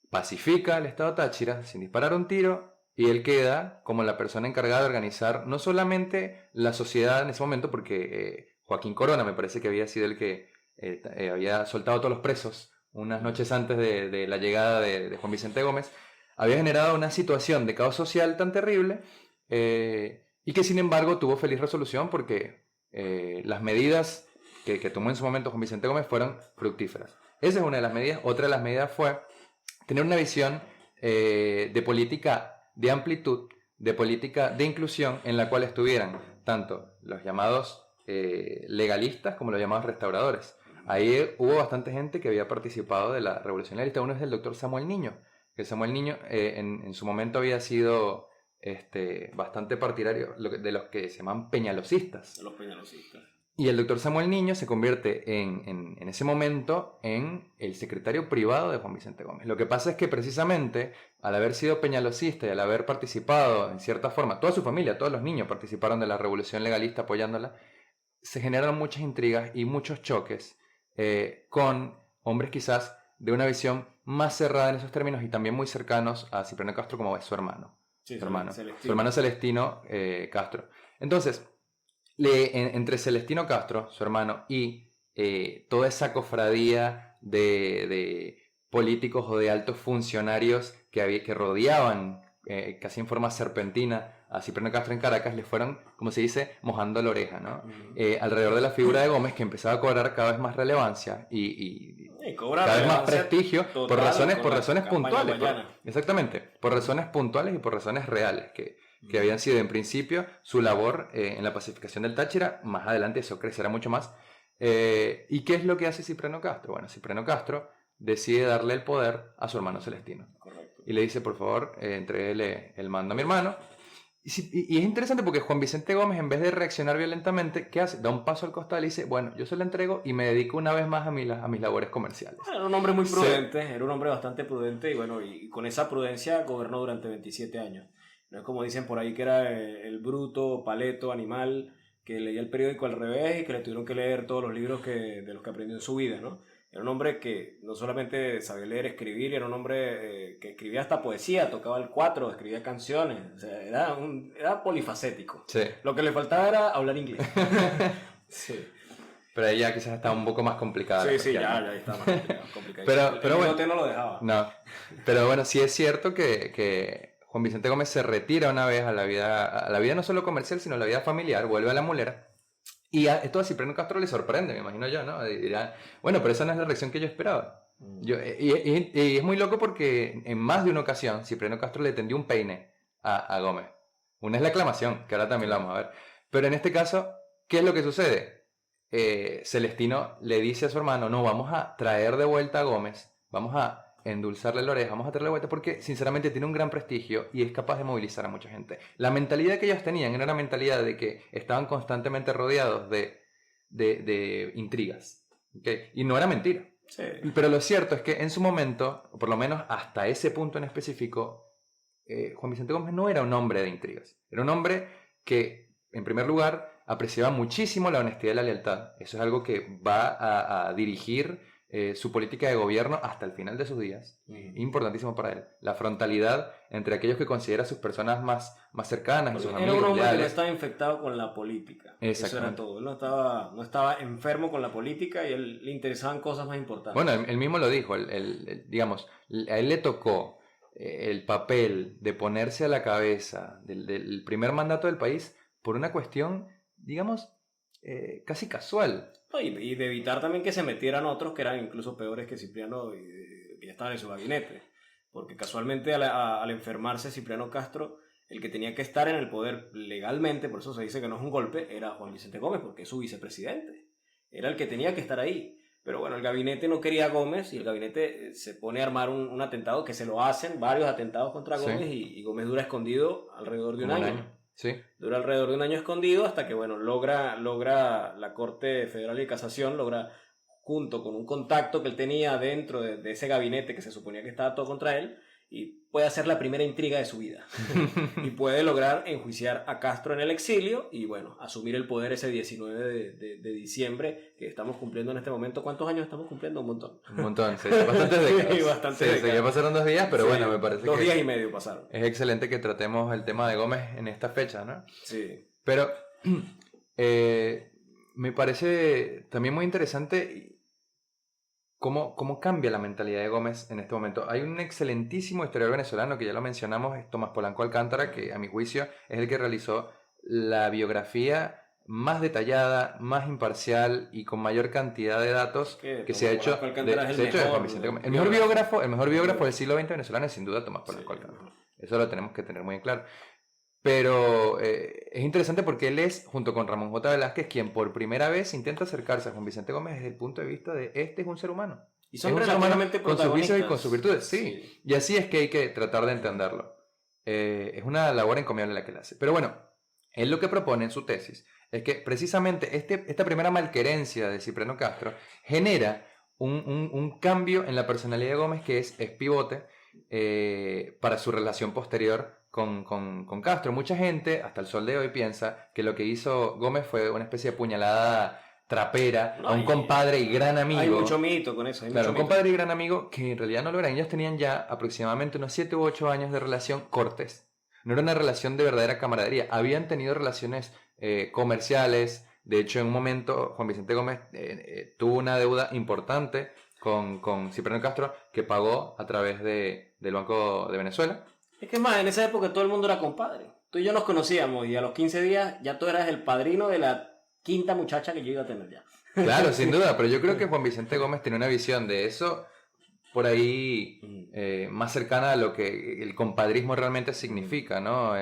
Pacifica el estado Táchira sin disparar un tiro y él queda como la persona encargada de organizar no solamente la sociedad en ese momento, porque Joaquín Corona me parece que había sido el que había soltado a todos los presos unas noches antes de la llegada de Juan Vicente Gómez, había generado una situación de caos social tan terrible y que sin embargo tuvo feliz resolución porque las medidas que tomó en su momento Juan Vicente Gómez fueron fructíferas. Esa es una de las medidas. Otra de las medidas fue tener una visión de política de amplitud, de política de inclusión, en la cual estuvieran tanto los llamados legalistas como los llamados restauradores. Ahí hubo bastante gente que había participado de la Revolución Legalista. Uno es el doctor Samuel Niño, que Samuel Niño en su momento había sido bastante partidario de los que se llaman peñalosistas. Los peñalosistas. Y el doctor Samuel Niño se convierte en ese momento en el secretario privado de Juan Vicente Gómez. Lo que pasa es que precisamente al haber sido peñalosista y al haber participado en cierta forma, toda su familia, todos los niños participaron de la revolución legalista apoyándola, se generaron muchas intrigas y muchos choques con hombres quizás de una visión más cerrada en esos términos y también muy cercanos a Cipriano Castro como es su hermano. Sí, Su hermano Celestino. Celestino Castro. Entonces, entre Celestino Castro, su hermano, y toda esa cofradía de políticos o de altos funcionarios que rodeaban casi en forma serpentina a Cipriano Castro en Caracas, le fueron, como se dice, mojando la oreja, ¿no? Alrededor de la figura de Gómez, que empezaba a cobrar cada vez más relevancia y cada vez más prestigio por razones puntuales. Exactamente, por razones puntuales y por razones reales, que habían sido en principio su labor en la pacificación del Táchira. Más adelante eso crecerá mucho más. ¿Y qué es lo que hace Cipriano Castro? Bueno, Cipriano Castro decide darle el poder a su hermano Celestino. Correcto. Y le dice, por favor, entréguele el mando a mi hermano. Y es interesante porque Juan Vicente Gómez, en vez de reaccionar violentamente, ¿qué hace? Da un paso al costado y dice, bueno, yo se lo entrego y me dedico una vez más a mis labores comerciales. Era un hombre muy prudente, sí. Era un hombre bastante prudente y bueno, y con esa prudencia gobernó durante 27 años. No es como dicen por ahí que era el bruto, paleto, animal, que leía el periódico al revés y que le tuvieron que leer todos los libros de los que aprendió en su vida, ¿no? Era un hombre que no solamente sabía leer, escribir, era un hombre que escribía hasta poesía, tocaba el cuatro, escribía canciones, o sea, era polifacético. Sí. Lo que le faltaba era hablar inglés. Sí. Pero ahí ya quizás estaba un poco más complicada. Sí, ya está más complicado. Pero bueno, no lo dejaba. No, pero bueno, sí es cierto que Juan Vicente Gómez se retira una vez a la vida no solo comercial, sino a la vida familiar, vuelve a La Mulera. Y esto a Cipriano Castro le sorprende, me imagino yo, ¿no? Dirá, bueno, pero esa no es la reacción que yo esperaba. Y es muy loco porque en más de una ocasión Cipriano Castro le tendió un peine a Gómez. Una es la aclamación, que ahora también la vamos a ver. Pero en este caso, ¿qué es lo que sucede? Celestino le dice a su hermano, no, vamos a traer de vuelta a Gómez, vamos a endulzarle la oreja, vamos a traerle de vuelta porque sinceramente tiene un gran prestigio y es capaz de movilizar a mucha gente. La mentalidad que ellos tenían era una mentalidad de que estaban constantemente rodeados de intrigas, ¿okay? Y no era mentira. Sí. Pero lo cierto es que en su momento, o por lo menos hasta ese punto en específico, Juan Vicente Gómez no era un hombre de intrigas. Era un hombre que, en primer lugar, apreciaba muchísimo la honestidad y la lealtad. Eso es algo que va a dirigir su política de gobierno hasta el final de sus días. Importantísimo para él. La frontalidad entre aquellos que considera sus personas más cercanas y sus amigos. Era un hombre leales. que no estaba infectado con la política. Eso era todo. Él no estaba enfermo con la política y él le interesaban cosas más importantes. Bueno, él mismo lo dijo. Digamos, a él le tocó el papel de ponerse a la cabeza del primer mandato del país por una cuestión, digamos, casi casual. Y de evitar también que se metieran otros que eran incluso peores que Cipriano y que ya estaban en su gabinete. Porque casualmente al enfermarse Cipriano Castro, el que tenía que estar en el poder legalmente, por eso se dice que no es un golpe, era Juan Vicente Gómez, porque es su vicepresidente. Era el que tenía que estar ahí. Pero bueno, el gabinete no quería a Gómez y el gabinete se pone a armar un atentado que se lo hacen, varios atentados contra Gómez, sí. y Gómez dura escondido alrededor de un año. Sí. Dura alrededor de un año escondido hasta que, bueno, logra la Corte Federal de Casación, logra, junto con un contacto que él tenía dentro de ese gabinete que se suponía que estaba todo contra él, y puede hacer la primera intriga de su vida. Y puede lograr enjuiciar a Castro en el exilio y, bueno, asumir el poder ese 19 de diciembre que estamos cumpliendo en este momento. ¿Cuántos años estamos cumpliendo? Un montón. Un montón, sí. Bastantes décadas. Sí, bastantes décadas. Ya pasaron 2 días, pero sí, bueno, me parece 2 días y medio pasaron. Es excelente que tratemos el tema de Gómez en esta fecha, ¿no? Sí. Pero me parece también muy interesante ¿Cómo cambia la mentalidad de Gómez en este momento? Hay un excelentísimo historiador venezolano que ya lo mencionamos, es Tomás Polanco Alcántara, que a mi juicio es el que realizó la biografía más detallada, más imparcial y con mayor cantidad de datos que se ha hecho de Juan Vicente Gómez. El mejor biógrafo del siglo XX venezolano es sin duda Tomás Polanco Alcántara. Eso lo tenemos que tener muy en claro. Pero es interesante porque él es, junto con Ramón J. Velázquez, quien por primera vez intenta acercarse a Juan Vicente Gómez desde el punto de vista de este es un ser humano. Y son relativamente con sus vicios y con sus virtudes, sí. Y así es que hay que tratar de entenderlo. Es una labor encomiable la que él hace. Pero bueno, Él lo que propone en su tesis es que precisamente esta primera malquerencia de Cipriano Castro genera un cambio en la personalidad de Gómez que es pivote para su relación posterior con Castro. Mucha gente, hasta el sol de hoy, piensa que lo que hizo Gómez fue una especie de puñalada trapera a un compadre y gran amigo. Hay mucho mito con eso. Claro, un compadre y gran amigo que en realidad no lo eran. Ellos tenían ya aproximadamente unos 7 u 8 años de relación cortés. No era una relación de verdadera camaradería. Habían tenido relaciones comerciales. De hecho, en un momento Juan Vicente Gómez tuvo una deuda importante con Cipriano Castro que pagó a través del Banco de Venezuela. Es que es más, en esa época todo el mundo era compadre. Tú y yo nos conocíamos y a los 15 días ya tú eras el padrino de la quinta muchacha que yo iba a tener ya. Claro, sin duda, pero yo creo que Juan Vicente Gómez tiene una visión de eso por ahí más cercana a lo que el compadrismo realmente significa, ¿no?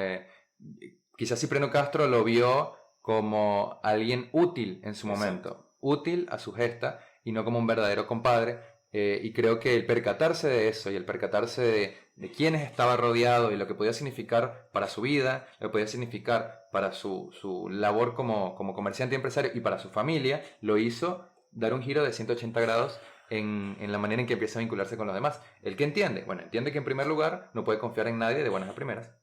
Quizás Cipriano Castro lo vio como alguien útil en su momento, útil a su gesta y no como un verdadero compadre. Y creo que el percatarse de eso y el percatarse de quiénes estaba rodeado y lo que podía significar para su vida, lo que podía significar para su labor como comerciante y empresario y para su familia, lo hizo dar un giro de 180 grados en la manera en que empieza a vincularse con los demás. ¿El qué entiende? Bueno, entiende que en primer lugar no puede confiar en nadie de buenas a primeras.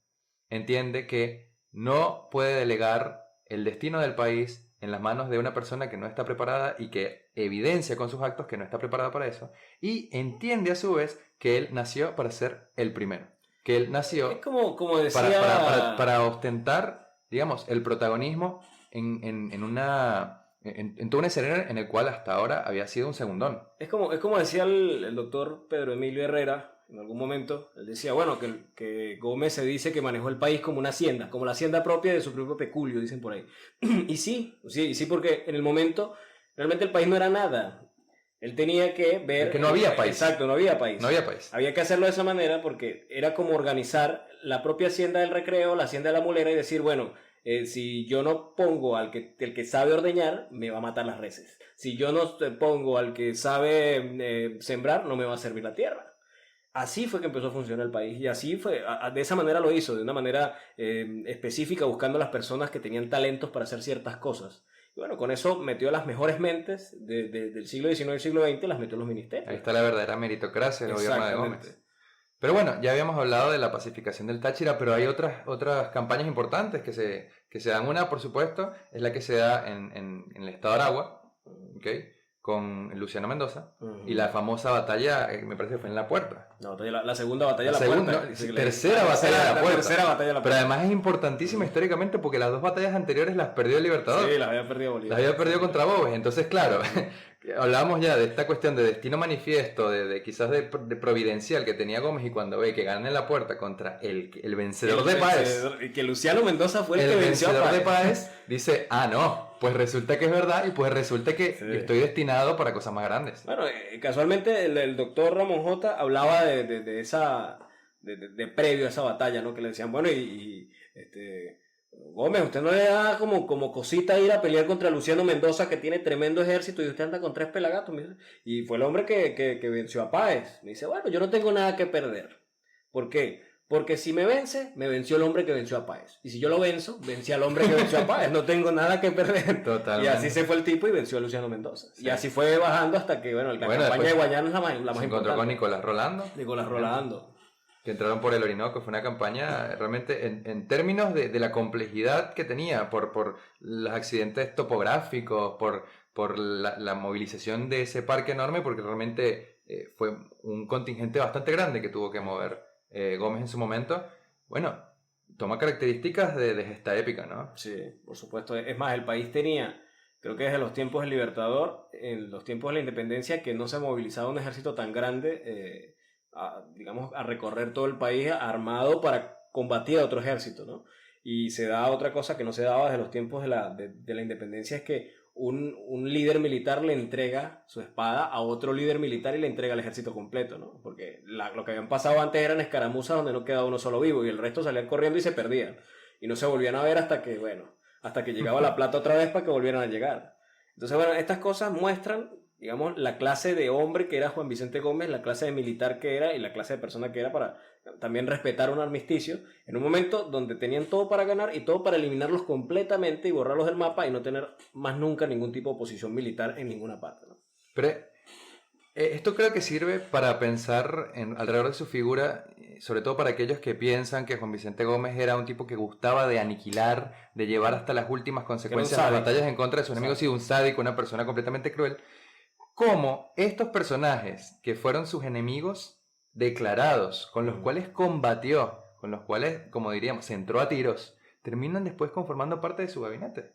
Entiende que no puede delegar el destino del país en las manos de una persona que no está preparada y que evidencia con sus actos que no está preparada para eso. Y entiende a su vez que él nació para ser el primero. Que él nació es como decía... para ostentar, digamos, el protagonismo en todo un escenario en el cual hasta ahora había sido un segundón. Es como decía el doctor Pedro Emilio Herrera en algún momento. Él decía, bueno, que Gómez se dice que manejó el país como una hacienda, como la hacienda propia de su propio peculio, dicen por ahí. Y sí, porque en el momento realmente el país no era nada. Él tenía que ver... Es que no había país. Exacto, no había país. No había país. Había que hacerlo de esa manera porque era como organizar la propia hacienda del recreo, la hacienda de la mulera y decir, bueno, si yo no pongo el que sabe ordeñar, me va a matar las reses. Si yo no pongo al que sabe sembrar, no me va a servir la tierra. Así fue que empezó a funcionar el país y así fue, de esa manera lo hizo, de una manera específica, buscando a las personas que tenían talentos para hacer ciertas cosas. Y bueno, con eso metió a las mejores mentes del siglo XIX y del siglo XX, las metió en los ministerios. Ahí está la verdadera meritocracia del gobierno de Gómez. Pero bueno, ya habíamos hablado de la pacificación del Táchira, pero hay otras campañas importantes que se dan. Una, por supuesto, es la que se da en el estado de Aragua, ¿okay? Con Luciano Mendoza, y la famosa batalla, me parece que fue en La Puerta. La segunda batalla de La Puerta. Tercera batalla de La Puerta. Tercera batalla de La Puerta. Pero además es importantísima históricamente porque las dos batallas anteriores las perdió el Libertador. Sí, las había perdido Bolívar. Las había perdido contra Boves. Entonces, claro, hablábamos ya de esta cuestión de destino manifiesto, de quizás de providencial que tenía Gómez, y cuando ve que gana en La Puerta contra el vencedor de Páez. Y que Luciano Mendoza fue el que venció a Páez. El vencedor de Páez. Páez dice, no, pues resulta que es verdad y pues resulta que estoy destinado para cosas más grandes. Bueno, casualmente el doctor Ramón J. hablaba de esa... De previo a esa batalla, ¿no? Que le decían, bueno, Gómez, usted no le da como cosita ir a pelear contra Luciano Mendoza, que tiene tremendo ejército, y usted anda con 3 pelagatos. Y fue el hombre que venció a Páez. Me dice, bueno, yo no tengo nada que perder. ¿Por qué? Porque si me vence, me venció el hombre que venció a Páez. Y si yo lo venzo, vencí al hombre que venció a Páez. No tengo nada que perder. Totalmente. Y así se fue el tipo y venció a Luciano Mendoza. Sí. Y así fue bajando hasta que, la campaña de Guayana es la más importante. Se encontró con Nicolás Rolando. Nicolás Rolando. Que entraron por el Orinoco. Fue una campaña realmente en términos de la complejidad que tenía por los accidentes topográficos, por la movilización de ese parque enorme, porque realmente fue un contingente bastante grande que tuvo que mover Gómez en su momento. Bueno, toma características de gesta épica, ¿no? Sí, por supuesto. Es más, el país tenía, creo que desde los tiempos del Libertador, en los tiempos de la Independencia, que no se movilizaba un ejército tan grande, a recorrer todo el país armado para combatir a otro ejército, ¿no? Y se da otra cosa que no se daba desde los tiempos de la Independencia, es que un líder militar le entrega su espada a otro líder militar y le entrega el ejército completo, ¿no? Porque lo que habían pasado antes eran escaramuzas donde no quedaba uno solo vivo y el resto salían corriendo y se perdían. Y no se volvían a ver hasta que llegaba la plata otra vez para que volvieran a llegar. Entonces, bueno, estas cosas muestran digamos, la clase de hombre que era Juan Vicente Gómez, la clase de militar que era y la clase de persona que era para también respetar un armisticio, en un momento donde tenían todo para ganar y todo para eliminarlos completamente y borrarlos del mapa y no tener más nunca ningún tipo de oposición militar en ninguna parte, ¿no? Pero esto creo que sirve para pensar alrededor de su figura, sobre todo para aquellos que piensan que Juan Vicente Gómez era un tipo que gustaba de aniquilar, de llevar hasta las últimas consecuencias las batallas en contra de sus enemigos, y un sádico, una persona completamente cruel. Como estos personajes que fueron sus enemigos declarados, con los cuales combatió, con los cuales, como diríamos, se entró a tiros, terminan después conformando parte de su gabinete.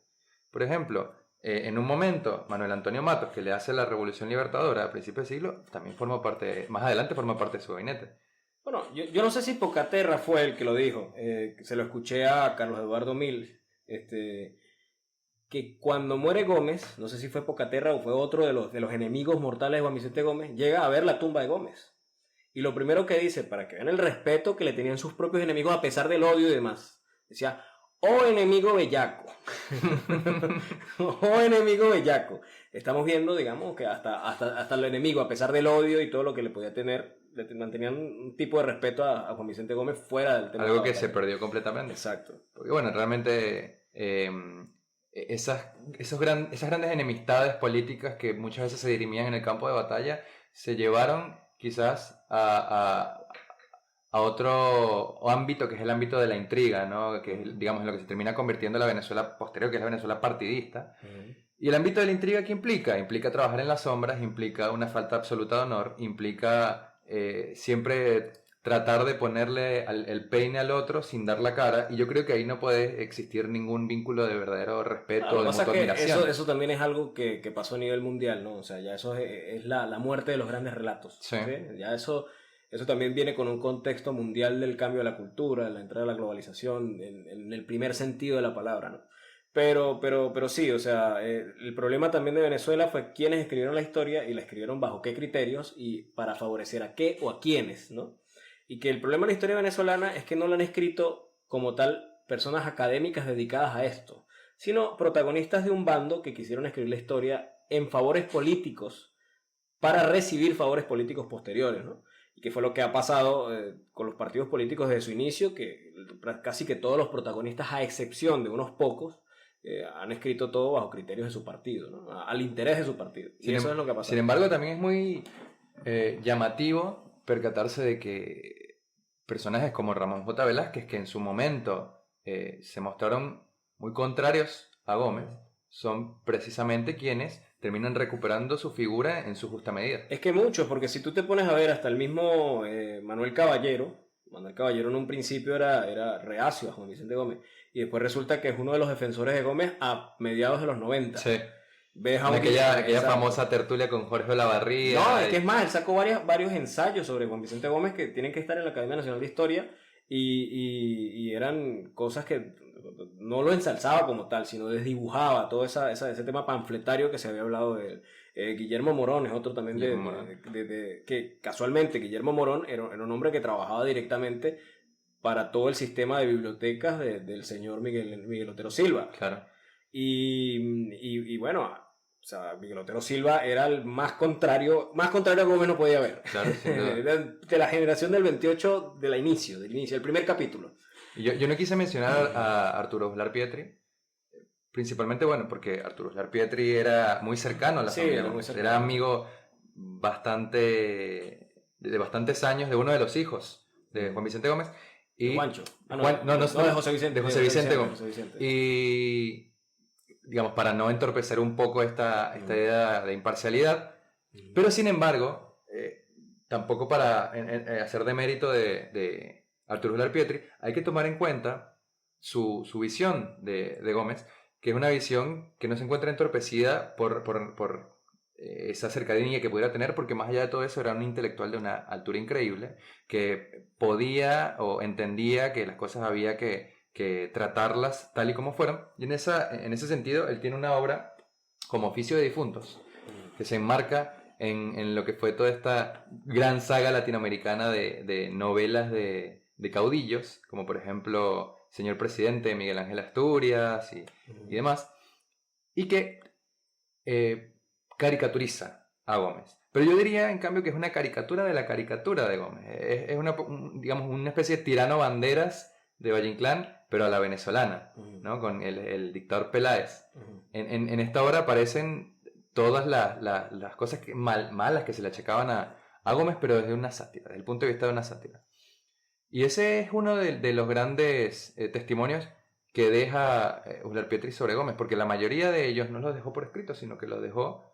Por ejemplo, en un momento, Manuel Antonio Matos, que le hace la Revolución Libertadora a principios del siglo, también formó parte, más adelante forma parte de su gabinete. Bueno, yo no sé si Pocaterra fue el que lo dijo, se lo escuché a Carlos Eduardo Mil, que cuando muere Gómez, no sé si fue Pocaterra o fue otro de los enemigos mortales de Juan Vicente Gómez, llega a ver la tumba de Gómez. Y lo primero que dice, para que vean el respeto que le tenían sus propios enemigos a pesar del odio y demás, decía: ¡oh enemigo bellaco! ¡oh enemigo bellaco! Estamos viendo, digamos, que hasta el enemigo, a pesar del odio y todo lo que le podía tener, le mantenían un tipo de respeto a Juan Vicente Gómez fuera del tema. Algo que se perdió completamente. Exacto. Porque bueno, realmente esas grandes enemistades políticas que muchas veces se dirimían en el campo de batalla se llevaron quizás a otro ámbito, que es el ámbito de la intriga, ¿no? Que es, digamos, en lo que se termina convirtiendo la Venezuela posterior, que es la Venezuela partidista. Y el ámbito de la intriga, ¿qué implica? Implica trabajar en las sombras, implica una falta absoluta de honor, implica siempre tratar de ponerle el peine al otro sin dar la cara, y yo creo que ahí no puede existir ningún vínculo de verdadero respeto o de mutua admiración. Eso también es algo que pasó a nivel mundial, ¿no? O sea, ya eso es la muerte de los grandes relatos. Sí. ¿Sí? Ya eso también viene con un contexto mundial del cambio de la cultura, de la entrada de la globalización, en el primer sentido de la palabra, ¿no? Pero sí, o sea, el problema también de Venezuela fue quiénes escribieron la historia y la escribieron bajo qué criterios y para favorecer a qué o a quiénes, ¿no? Y que el problema de la historia venezolana es que no la han escrito como tal personas académicas dedicadas a esto, sino protagonistas de un bando que quisieron escribir la historia en favores políticos para recibir favores políticos posteriores, ¿no? Y que fue lo que ha pasado con los partidos políticos desde su inicio, que casi que todos los protagonistas, a excepción de unos pocos, han escrito todo bajo criterios de su partido, ¿no? Al interés de su partido. Y eso es lo que ha pasado. Sin embargo, también es muy llamativo percatarse de que personajes como Ramón J. Velázquez, que en su momento se mostraron muy contrarios a Gómez, son precisamente quienes terminan recuperando su figura en su justa medida. Es que muchos, porque si tú te pones a ver hasta el mismo Manuel Caballero en un principio era reacio a Juan Vicente Gómez, y después resulta que es uno de los defensores de Gómez a mediados de los 90. Sí. ¿Ves aquella famosa tertulia con Jorge Olavarría. No, es que es más, él sacó varios ensayos sobre Juan Vicente Gómez que tienen que estar en la Academia Nacional de Historia, y eran cosas que no lo ensalzaba como tal, sino desdibujaba todo ese tema panfletario que se había hablado de él. Guillermo Morón es otro también que casualmente Guillermo Morón era un hombre que trabajaba directamente para todo el sistema de bibliotecas del señor Miguel Otero Silva. Claro. Y bueno, o sea, Miguel Otero Silva era el más contrario a Gómez no podía haber. Claro, de la generación del 28, del inicio, el primer capítulo. Yo no quise mencionar a Arturo Uslar Pietri, principalmente, bueno, porque Arturo Uslar Pietri era muy cercano a la familia. Era amigo de bastantes años de uno de los hijos de Juan Vicente Gómez. Y Juancho. De José Vicente. De José Vicente Gómez. José Vicente. Y, digamos, para no entorpecer un poco esta idea de imparcialidad, pero sin embargo, tampoco para hacer de mérito de Arturo Uslar Pietri, hay que tomar en cuenta su visión de Gómez, que es una visión que no se encuentra entorpecida por esa cercanía que pudiera tener, porque más allá de todo eso era un intelectual de una altura increíble, que podía o entendía que las cosas había que tratarlas tal y como fueron, y en ese sentido él tiene una obra como Oficio de Difuntos, que se enmarca en lo que fue toda esta gran saga latinoamericana de novelas de caudillos, como por ejemplo Señor Presidente, Miguel Ángel Asturias y demás, y que caricaturiza a Gómez. Pero yo diría, en cambio, que es una caricatura de la caricatura de Gómez. Es digamos, una especie de tirano banderas de Valle Inclán, pero a la venezolana, ¿no? Con el dictador Peláez. En esta obra aparecen todas las cosas malas que se le achacaban a Gómez, pero desde una sátira, desde el punto de vista de una sátira. Y ese es uno de los grandes testimonios que deja Uslar Pietri sobre Gómez, porque la mayoría de ellos no los dejó por escrito, sino que los dejó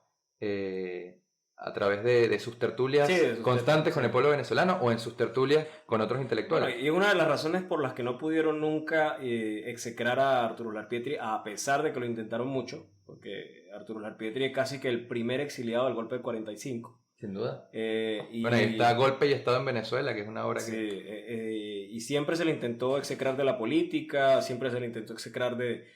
a través de sus tertulias constantes con el pueblo venezolano o en sus tertulias con otros intelectuales. Bueno, y una de las razones por las que no pudieron nunca execrar a Arturo Uslar Pietri, a pesar de que lo intentaron mucho, porque Arturo Uslar Pietri es casi que el primer exiliado del golpe del 45. Sin duda. Y está Golpe y Estado en Venezuela, que es una obra y siempre se le intentó execrar de la política, siempre se le intentó execrar de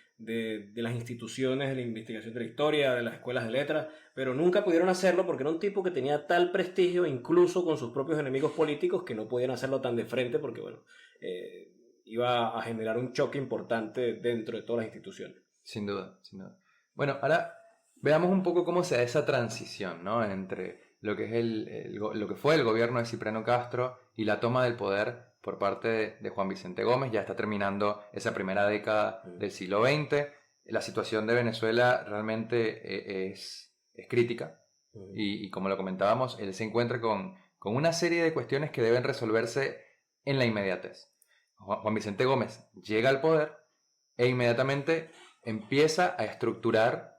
las instituciones de la investigación de la historia, de las escuelas de letras, pero nunca pudieron hacerlo porque era un tipo que tenía tal prestigio, incluso con sus propios enemigos políticos, que no podían hacerlo tan de frente porque, bueno, iba a generar un choque importante dentro de todas las instituciones. Sin duda, sin duda. Bueno, ahora veamos un poco cómo se da esa transición, ¿no? Entre lo que es lo que fue el gobierno de Cipriano Castro y la toma del poder por parte de Juan Vicente Gómez. Ya está terminando esa primera década del siglo XX. La situación de Venezuela realmente es crítica. Y como lo comentábamos, él se encuentra con una serie de cuestiones que deben resolverse en la inmediatez. Juan Vicente Gómez llega al poder e inmediatamente empieza a estructurar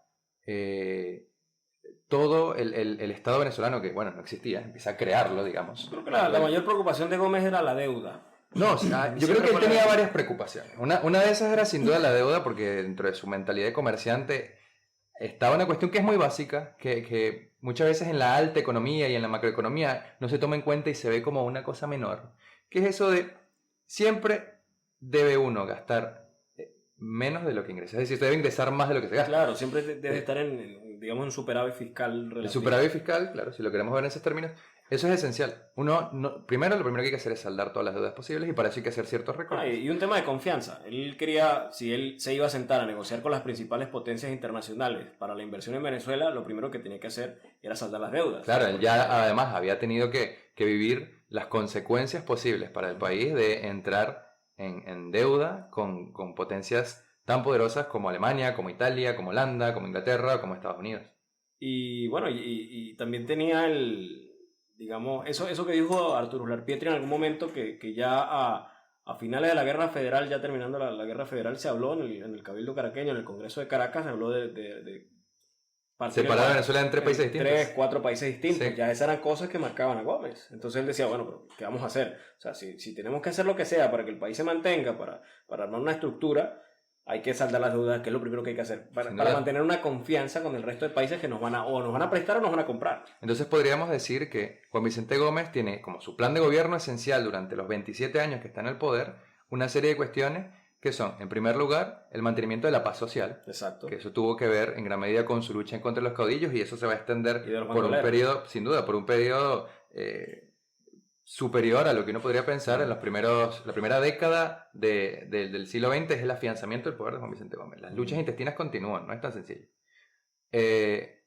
todo el Estado venezolano, que bueno, no existía, empieza a crearlo, digamos. Creo que la mayor preocupación de Gómez era la deuda. No, o sea, yo creo que él tenía varias preocupaciones. Una de esas era sin duda la deuda, porque dentro de su mentalidad de comerciante estaba una cuestión que es muy básica, que muchas veces en la alta economía y en la macroeconomía no se toma en cuenta y se ve como una cosa menor, que es eso de siempre debe uno gastar menos de lo que ingresa, es decir, debe ingresar más de lo que se gasta. Claro, siempre debe estar digamos, en superávit fiscal relativo. El superávit fiscal, claro, si lo queremos ver en esos términos, eso es esencial. Lo primero que hay que hacer es saldar todas las deudas posibles y para eso hay que hacer ciertos recortes. Y un tema de confianza. Él quería, si él se iba a sentar a negociar con las principales potencias internacionales para la inversión en Venezuela, lo primero que tenía que hacer era saldar las deudas. Claro, él ya además había tenido que vivir las consecuencias posibles para el país de entrar en deuda con potencias tan poderosas como Alemania, como Italia, como Holanda, como Inglaterra, como Estados Unidos. Y bueno, y también tenía digamos, eso que dijo Arturo Uslar Pietri en algún momento, que ya a finales de la Guerra Federal, ya terminando la Guerra Federal, se habló en el Cabildo Caraqueño, en el Congreso de Caracas, se habló de separar a Venezuela en 3 países distintos. 3, 4 países distintos. Sí. Ya esas eran cosas que marcaban a Gómez. Entonces él decía, bueno, pero ¿qué vamos a hacer? O sea, si tenemos que hacer lo que sea para que el país se mantenga, para armar una estructura, hay que saldar las deudas, que es lo primero que hay que hacer, para mantener una confianza con el resto de países que nos van a prestar o nos van a comprar. Entonces podríamos decir que Juan Vicente Gómez tiene como su plan de gobierno esencial durante los 27 años que está en el poder una serie de cuestiones que son, en primer lugar, el mantenimiento de la paz social. Exacto. Que eso tuvo que ver en gran medida con su lucha en contra de los caudillos y eso se va a extender por un periodo, sin duda, por un periodo superior a lo que uno podría pensar en la primera década del siglo XX. Es el afianzamiento del poder de Juan Vicente Gómez. Las luchas intestinas continúan, no es tan sencillo.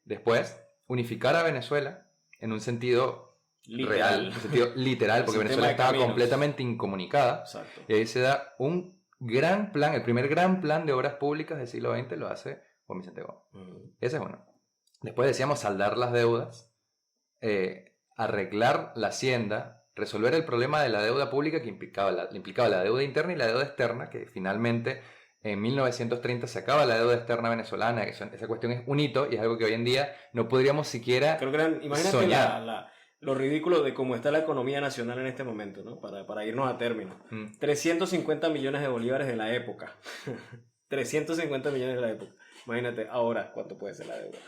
Después, unificar a Venezuela en un sentido real, en un sentido literal, porque Venezuela estaba completamente incomunicada. Exacto. Y ahí se da un gran plan, el primer gran plan de obras públicas del siglo XX lo hace Juan Vicente Gómez. Ese es uno. Después decíamos saldar las deudas, arreglar la hacienda, resolver el problema de la deuda pública que implicaba la deuda interna y la deuda externa, que finalmente en 1930 se acaba la deuda externa venezolana, que esa cuestión es un hito y es algo que hoy en día no podríamos siquiera imagínate soñar. Lo ridículo de cómo está la economía nacional en este momento, ¿no? Para irnos a término. 350 millones de bolívares de la época. 350 millones de la época. Imagínate ahora cuánto puede ser la deuda.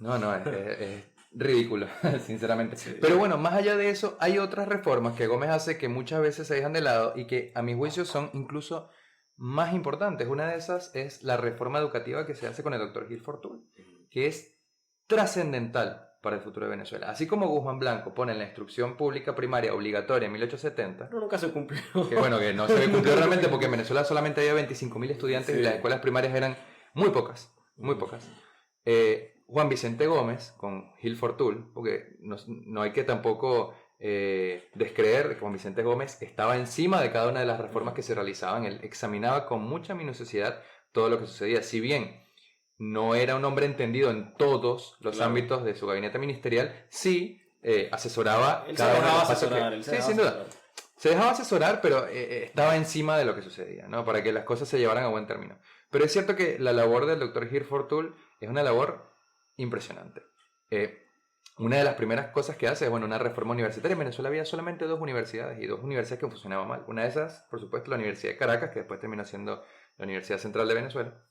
No, es ridículo, sinceramente. Sí. Pero bueno, más allá de eso, hay otras reformas que Gómez hace que muchas veces se dejan de lado y que a mi juicio son incluso más importantes. Una de esas es la reforma educativa que se hace con el doctor Gil Fortuny, que es trascendental para el futuro de Venezuela. Así como Guzmán Blanco pone la instrucción pública primaria obligatoria en 1870. Pero nunca se cumplió. Que no se cumplió realmente porque en Venezuela solamente había 25.000 estudiantes y las escuelas primarias eran muy pocas. Juan Vicente Gómez con Gil Fortul, porque no hay que tampoco descreer que Juan Vicente Gómez estaba encima de cada una de las reformas que se realizaban. Él examinaba con mucha minuciosidad todo lo que sucedía. Si bien no era un hombre entendido en todos los ámbitos de su gabinete ministerial, sí asesoraba cada uno de los pasos que... Sí, sin duda. Se dejaba asesorar, pero estaba encima de lo que sucedía, ¿no? Para que las cosas se llevaran a buen término. Pero es cierto que la labor del doctor Gil Fortul es una labor impresionante. Una de las primeras cosas que hace es una reforma universitaria. En Venezuela había solamente 2 universidades y 2 universidades que funcionaban mal. Una de esas, por supuesto, la Universidad de Caracas, que después terminó siendo la Universidad Central de Venezuela.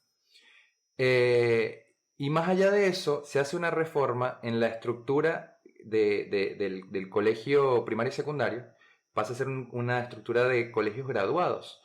Y más allá de eso, se hace una reforma en la estructura del colegio primario y secundario. Pasa a ser una estructura de colegios graduados.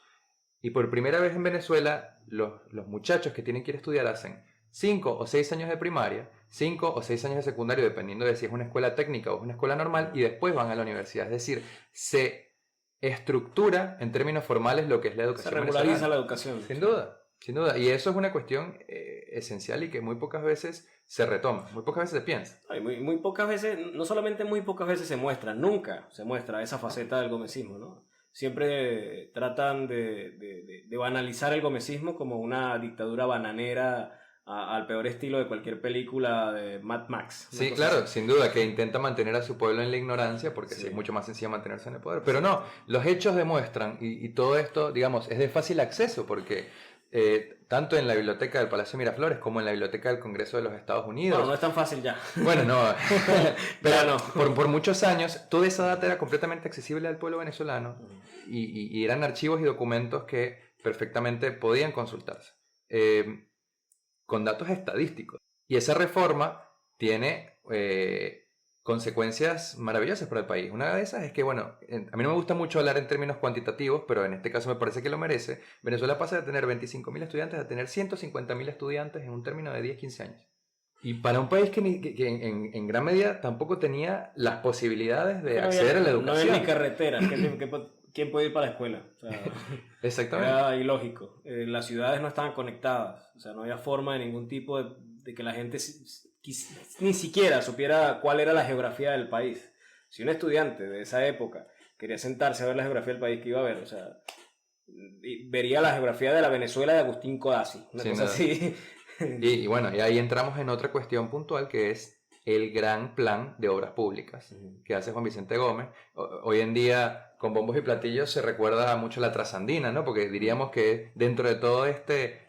Y por primera vez en Venezuela, los muchachos que tienen que ir a estudiar hacen 5 o 6 años de primaria, 5 o 6 años de secundario, dependiendo de si es una escuela técnica o es una escuela normal, y después van a la universidad. Es decir, se estructura en términos formales lo que es la educación. Se regulariza la educación. Sin duda, sin duda. Y eso es una cuestión esencial y que muy pocas veces se retoma, muy pocas veces se piensa. Muy pocas veces, no solamente muy pocas veces se muestra, nunca se muestra esa faceta del gomecismo, ¿no? Siempre tratan de banalizar el gomecismo como una dictadura bananera al peor estilo de cualquier película de Mad Max. Sí, claro, así. Sin duda, que intenta mantener a su pueblo en la ignorancia, porque sí es mucho más sencillo mantenerse en el poder. Pero no, los hechos demuestran, y todo esto, digamos, es de fácil acceso, porque tanto en la biblioteca del Palacio de Miraflores como en la biblioteca del Congreso de los Estados Unidos... No es tan fácil ya. Bueno, no, pero no. Por muchos años toda esa data era completamente accesible al pueblo venezolano y eran archivos y documentos que perfectamente podían consultarse. Con datos estadísticos. Y esa reforma tiene consecuencias maravillosas para el país. Una de esas es que, a mí no me gusta mucho hablar en términos cuantitativos, pero en este caso me parece que lo merece. Venezuela pasa de tener 25.000 estudiantes a tener 150.000 estudiantes en un término de 10-15 años. Y para un país que en gran medida tampoco tenía las posibilidades de acceder a la educación. No había ni carreteras. ¿Quién puede ir para la escuela? O sea, exactamente. Era ilógico. Las ciudades no estaban conectadas. O sea, no había forma de ningún tipo de que la gente ni siquiera supiera cuál era la geografía del país. Si un estudiante de esa época quería sentarse a ver la geografía del país, que iba a ver? O sea, vería la geografía de la Venezuela de Agustín Codazzi. Una cosa así. Y ahí entramos en otra cuestión puntual, que es el gran plan de obras públicas que hace Juan Vicente Gómez. Hoy en día, con bombos y platillos, se recuerda mucho la Trasandina, ¿no? Porque diríamos que dentro de todo este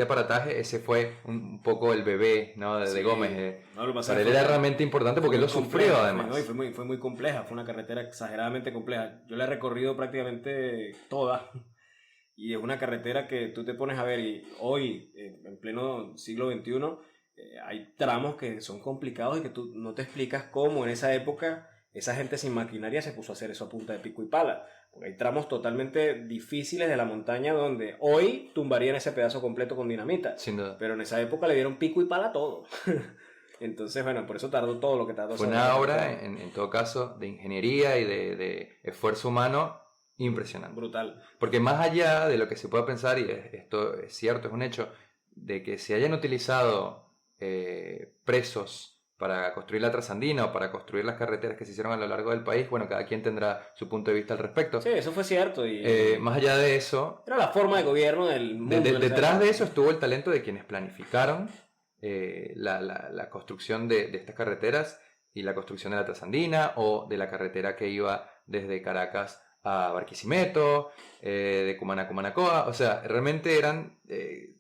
aparataje, ese fue un poco el bebé, ¿no? de Gómez. Para él era realmente importante porque él lo sufrió, además. Fue muy compleja, fue una carretera exageradamente compleja. Yo la he recorrido prácticamente toda. Y es una carretera que tú te pones a ver, y hoy, en pleno siglo XXI, hay tramos que son complicados y que tú no te explicas cómo en esa época esa gente sin maquinaria se puso a hacer eso a punta de pico y pala. Porque hay tramos totalmente difíciles de la montaña donde hoy tumbarían ese pedazo completo con dinamita. Sin duda. Pero en esa época le dieron pico y pala a todo. Entonces, por eso tardó todo lo que tardó. Fue una obra, en todo caso, de ingeniería y de esfuerzo humano impresionante. Brutal. Porque más allá de lo que se pueda pensar, y esto es cierto, es un hecho, de que se hayan utilizado presos para construir la Trasandina o para construir las carreteras que se hicieron a lo largo del país, cada quien tendrá su punto de vista al respecto. Sí, eso fue cierto. Y más allá de eso... Era la forma de gobierno del mundo. Detrás de eso estuvo el talento de quienes planificaron la construcción de estas carreteras y la construcción de la Trasandina o de la carretera que iba desde Caracas a Barquisimeto, de Cumaná a Cumanacoa. O sea, realmente eran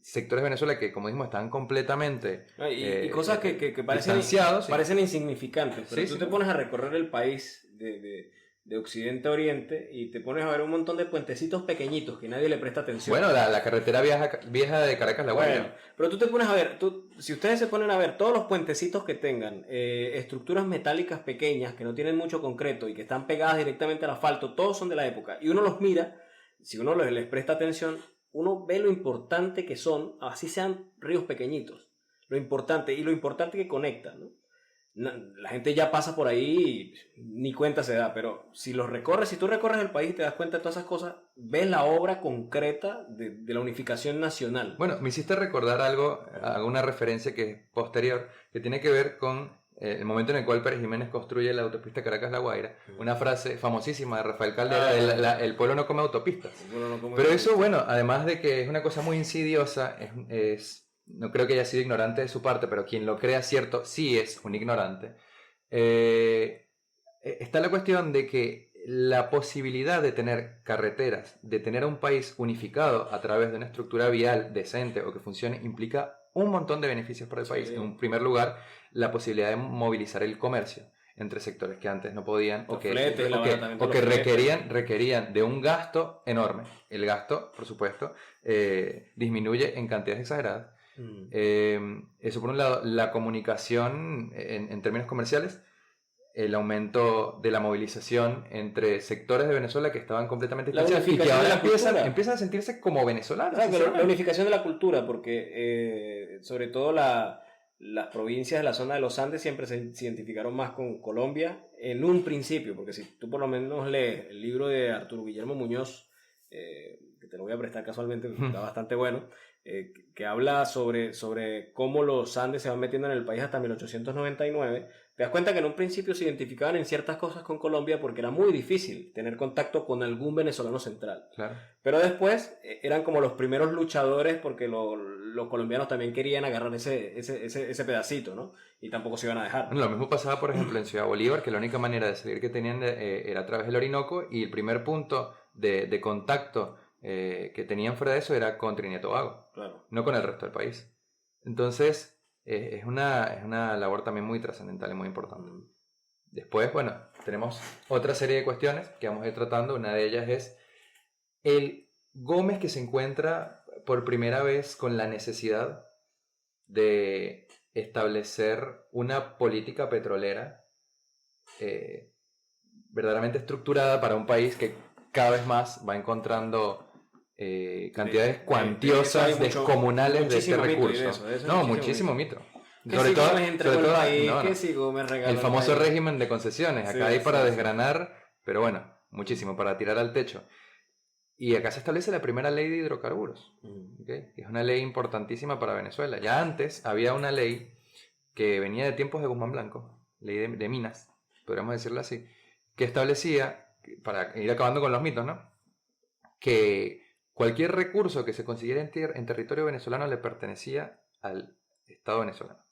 sectores de Venezuela que, como dijimos, estaban completamente y cosas que parecen insignificantes, pero tú te pones a recorrer el país de occidente a oriente y te pones a ver un montón de puentecitos pequeñitos que nadie le presta atención. La carretera vieja de Caracas La Guaira. Pero tú te pones a ver, si ustedes se ponen a ver todos los puentecitos que tengan estructuras metálicas pequeñas que no tienen mucho concreto y que están pegadas directamente al asfalto, todos son de la época, y uno los mira, si uno les presta atención, uno ve lo importante que son, así sean ríos pequeñitos, lo importante que conectan, ¿no? la gente ya pasa por ahí y ni cuenta se da, pero si tú recorres el país y te das cuenta de todas esas cosas, ves la obra concreta de la unificación nacional. Bueno, me hiciste recordar algo, hago una referencia que es posterior, que tiene que ver con el momento en el cual Pérez Jiménez construye la autopista Caracas-La Guaira, una frase famosísima de Rafael Caldera, el pueblo no come autopistas. Pero eso, bueno, además de que es una cosa muy insidiosa, no creo que haya sido ignorante de su parte, pero quien lo crea cierto sí es un ignorante. Está la cuestión de que la posibilidad de tener carreteras, de tener a un país unificado a través de una estructura vial decente o que funcione, implica un montón de beneficios para el país. En primer lugar, la posibilidad de movilizar el comercio entre sectores que antes no podían o que requerían de un gasto enorme. El gasto, por supuesto, disminuye en cantidades exageradas. Eso por un lado. La comunicación en términos comerciales, el aumento de la movilización entre sectores de Venezuela que estaban completamente distanciados y que ahora empiezan a sentirse como venezolanos. La unificación de la cultura, porque sobre todo las provincias de la zona de los Andes siempre se identificaron más con Colombia en un principio, porque si tú por lo menos lees el libro de Arturo Guillermo Muñoz, que te lo voy a prestar casualmente, está bastante bueno, que habla sobre cómo los Andes se van metiendo en el país hasta 1899, te das cuenta que en un principio se identificaban en ciertas cosas con Colombia porque era muy difícil tener contacto con algún venezolano central. Claro. Pero después eran como los primeros luchadores porque los colombianos también querían agarrar ese pedacito, ¿no? Y tampoco se iban a dejar. Bueno, lo mismo pasaba, por ejemplo, en Ciudad Bolívar, que la única manera de salir que tenían era a través del Orinoco, y el primer punto de contacto que tenían fuera de eso era con Trinidad y Tobago, claro, no con el resto del país. Entonces, es una labor también muy trascendental y muy importante. Después, bueno, tenemos otra serie de cuestiones que vamos a ir tratando. Una de ellas es el Gómez, que se encuentra por primera vez con la necesidad de establecer una política petrolera verdaderamente estructurada para un país que cada vez más va encontrando cantidades cuantiosas, descomunales de este recurso. Muchísimo mito. Sobre todo, el famoso régimen de concesiones. Acá hay para desgranar, pero bueno, muchísimo para tirar al techo. Y acá se establece la primera ley de hidrocarburos, ¿okay? Que es una ley importantísima para Venezuela. Ya antes había una ley que venía de tiempos de Guzmán Blanco, ley de minas, podríamos decirlo así, que establecía, para ir acabando con los mitos, ¿no?, que cualquier recurso que se consiguiera en territorio venezolano le pertenecía al Estado venezolano.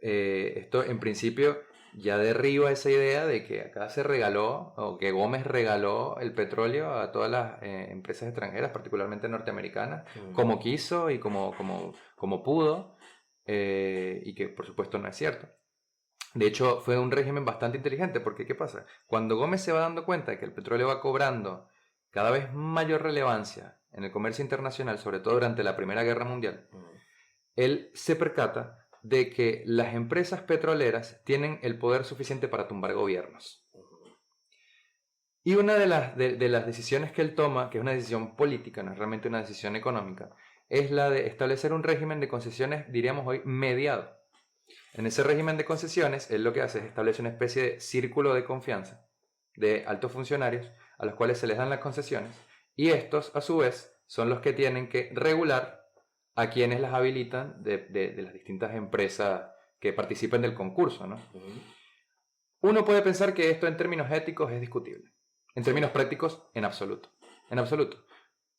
Esto en principio ya derriba esa idea de que acá se regaló, o que Gómez regaló el petróleo a todas las empresas extranjeras, particularmente norteamericanas, como quiso y como pudo, y que por supuesto no es cierto. De hecho, fue un régimen bastante inteligente, porque ¿qué pasa? Cuando Gómez se va dando cuenta de que el petróleo va cobrando cada vez mayor relevancia en el comercio internacional, sobre todo durante la Primera Guerra Mundial, él se percata de que las empresas petroleras tienen el poder suficiente para tumbar gobiernos. Y una de las decisiones que él toma, que es una decisión política, no es realmente una decisión económica, es la de establecer un régimen de concesiones, diríamos hoy, mediado. En ese régimen de concesiones, él lo que hace es establecer una especie de círculo de confianza de altos funcionarios a los cuales se les dan las concesiones, y estos, a su vez, son los que tienen que regular a quienes las habilitan de las distintas empresas que participen del concurso, ¿no? Uno puede pensar que esto en términos éticos es discutible. En términos prácticos, en absoluto. En absoluto.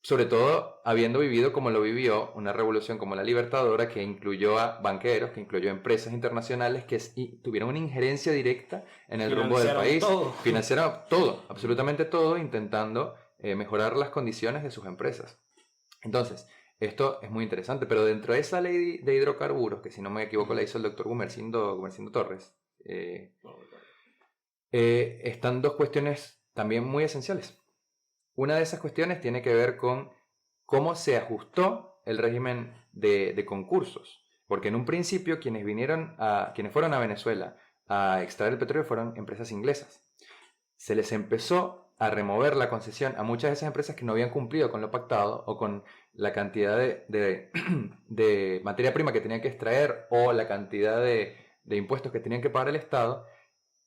Sobre todo habiendo vivido como lo vivió una revolución como la Libertadora, que incluyó a banqueros, que incluyó a empresas internacionales que tuvieron una injerencia directa en el rumbo del país. Financiaron todo, absolutamente todo, intentando mejorar las condiciones de sus empresas. Entonces, esto es muy interesante, pero dentro de esa ley de hidrocarburos, que si no me equivoco la hizo el doctor Gumersindo Torres, están dos cuestiones también muy esenciales. Una de esas cuestiones tiene que ver con cómo se ajustó el régimen de concursos, porque en un principio quienes fueron a Venezuela a extraer el petróleo fueron empresas inglesas. Se les empezó a remover la concesión a muchas de esas empresas que no habían cumplido con lo pactado o con la cantidad de materia prima que tenían que extraer o la cantidad de de impuestos que tenían que pagar el Estado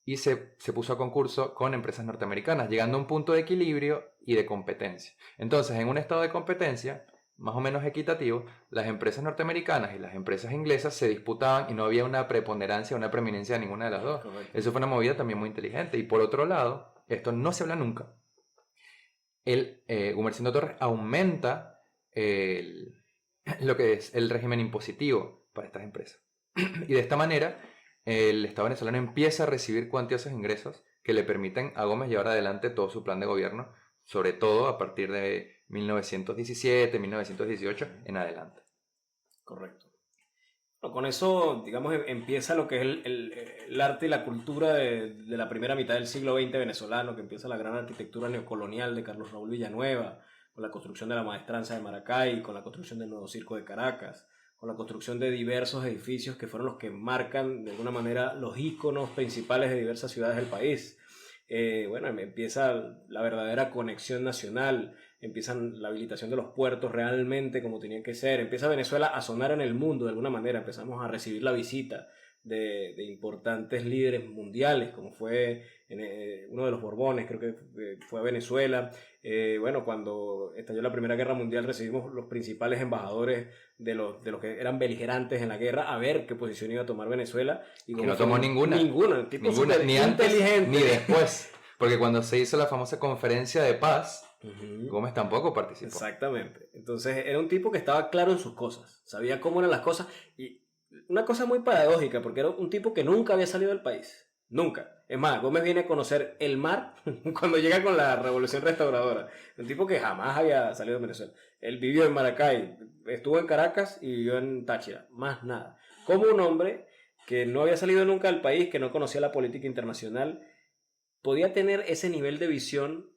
y se puso a concurso con empresas norteamericanas, llegando a un punto de equilibrio y de competencia. Entonces, en un estado de competencia más o menos equitativo, las empresas norteamericanas y las empresas inglesas se disputaban y no había una preponderancia, una preeminencia de ninguna de las dos. Correcto. Eso fue una movida también muy inteligente. Y por otro lado, esto no se habla nunca. Gumersindo Torres aumenta lo que es el régimen impositivo para estas empresas. Y de esta manera, el Estado venezolano empieza a recibir cuantiosos ingresos que le permiten a Gómez llevar adelante todo su plan de gobierno, sobre todo a partir de 1917, 1918 en adelante. Correcto. Bueno, con eso, digamos, empieza lo que es el arte y la cultura de la primera mitad del siglo XX venezolano, que empieza la gran arquitectura neocolonial de Carlos Raúl Villanueva, con la construcción de la Maestranza de Maracay, con la construcción del Nuevo Circo de Caracas, con la construcción de diversos edificios que fueron los que marcan de alguna manera los íconos principales de diversas ciudades del país. Bueno, empieza la verdadera conexión nacional, empieza la habilitación de los puertos realmente como tenían que ser, empieza Venezuela a sonar en el mundo de alguna manera, empezamos a recibir la visita de importantes líderes mundiales, como fue uno de los Borbones, creo que fue a Venezuela. Bueno, cuando estalló la Primera Guerra Mundial recibimos los principales embajadores de los que eran beligerantes en la guerra a ver qué posición iba a tomar Venezuela. Y no tomó ninguna. Ninguna, Ni antes inteligente. ni después. Porque cuando se hizo la famosa conferencia de paz, Gómez tampoco participó. Exactamente. Entonces era un tipo que estaba claro en sus cosas, sabía cómo eran las cosas y una cosa muy paradójica porque era un tipo que nunca había salido del país. Nunca. Es más, Gómez viene a conocer el mar cuando llega con la Revolución Restauradora. Un tipo que jamás había salido de Venezuela. Él vivió en Maracay, estuvo en Caracas y vivió en Táchira. Más nada. Como un hombre que no había salido nunca del país, que no conocía la política internacional, podía tener ese nivel de visión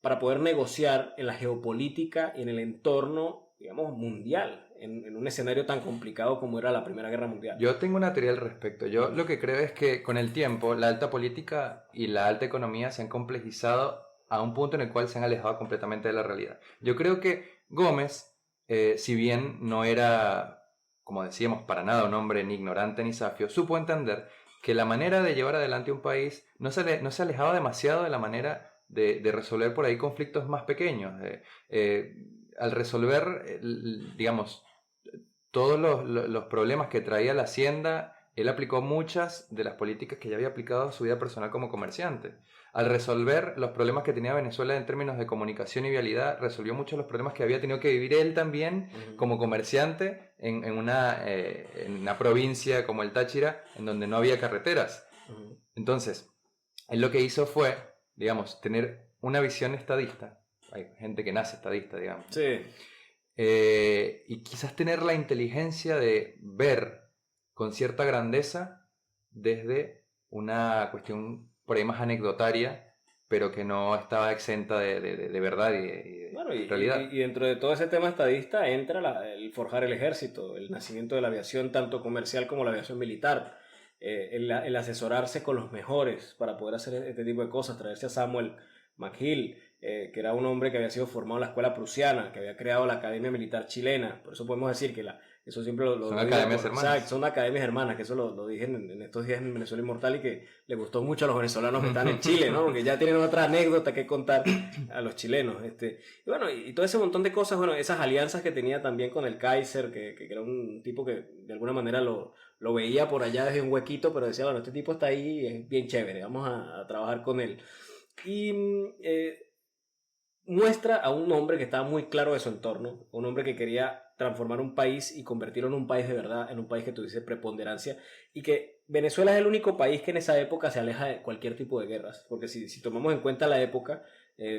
para poder negociar en la geopolítica y en el entorno, digamos, mundial, en un escenario tan complicado como era la Primera Guerra Mundial. Yo tengo una teoría al respecto. Yo lo que creo es que con el tiempo la alta política y la alta economía se han complejizado a un punto en el cual se han alejado completamente de la realidad. Yo creo que Gómez, si bien no era, como decíamos, para nada un hombre ni ignorante ni safio, supo entender que la manera de llevar adelante un país no se alejaba demasiado de la manera de resolver por ahí conflictos más pequeños. Al resolver, digamos, todos los problemas que traía la hacienda, él aplicó muchas de las políticas que ya había aplicado a su vida personal como comerciante. Al resolver los problemas que tenía Venezuela en términos de comunicación y vialidad, resolvió muchos de los problemas que había tenido que vivir él también como comerciante en una provincia como el Táchira, en donde no había carreteras. Entonces, él lo que hizo fue, digamos, tener una visión estadista. Hay gente que nace estadista, digamos. Sí. Y quizás tener la inteligencia de ver con cierta grandeza desde una cuestión por ahí más anecdotaria, pero que no estaba exenta de verdad y de realidad. Y dentro de todo ese tema estadista entra el forjar el ejército, el nacimiento de la aviación tanto comercial como la aviación militar, el asesorarse con los mejores para poder hacer este tipo de cosas, traerse a Samuel McGill, que era un hombre que había sido formado en la escuela prusiana, que había creado la Academia Militar Chilena. Por eso podemos decir que eso siempre lo son academias hermanas. Exacto, son academias hermanas, que eso lo dije en estos días en Venezuela Inmortal y que le gustó mucho a los venezolanos que están en Chile, ¿no? Porque ya tienen otra anécdota que contar a los chilenos. Y bueno, y todo ese montón de cosas, bueno, esas alianzas que tenía también con el Kaiser, que era un tipo que de alguna manera lo veía por allá desde un huequito, pero decía, bueno, este tipo está ahí, es bien chévere, vamos a trabajar con él. Y muestra a un hombre que estaba muy claro de su entorno, un hombre que quería transformar un país y convertirlo en un país de verdad, en un país que tuviese preponderancia, y que Venezuela es el único país que en esa época se aleja de cualquier tipo de guerras, porque si tomamos en cuenta la época,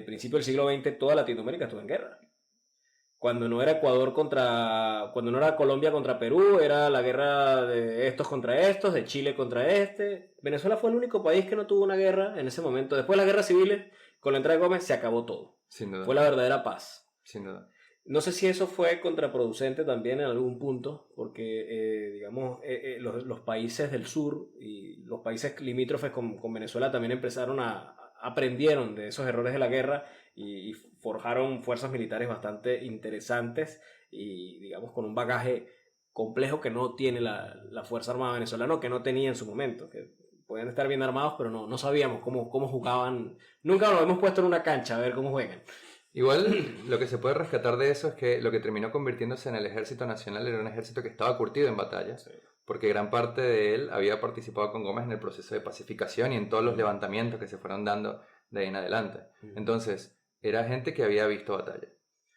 principio del siglo XX, toda Latinoamérica estuvo en guerra. Cuando no era cuando no era Colombia contra Perú, era la guerra de estos contra estos, de Chile contra este. Venezuela fue el único país que no tuvo una guerra en ese momento. Después de las guerras civiles, con la entrada de Gómez, se acabó todo. Sin duda. Fue la verdadera paz. Sin duda. No sé si eso fue contraproducente también en algún punto, porque digamos, los países del sur y los países limítrofes con Venezuela también aprendieron de esos errores de la guerra y forjaron fuerzas militares bastante interesantes y digamos con un bagaje complejo que no tiene la Fuerza Armada venezolana, que no tenía en su momento, que podían estar bien armados, pero no sabíamos cómo jugaban. Nunca nos hemos puesto en una cancha a ver cómo juegan. Igual lo que se puede rescatar de eso es que lo que terminó convirtiéndose en el Ejército Nacional era un ejército que estaba curtido en batallas, sí, porque gran parte de él había participado con Gómez en el proceso de pacificación y en todos los levantamientos que se fueron dando de ahí en adelante. Entonces, era gente que había visto batalla.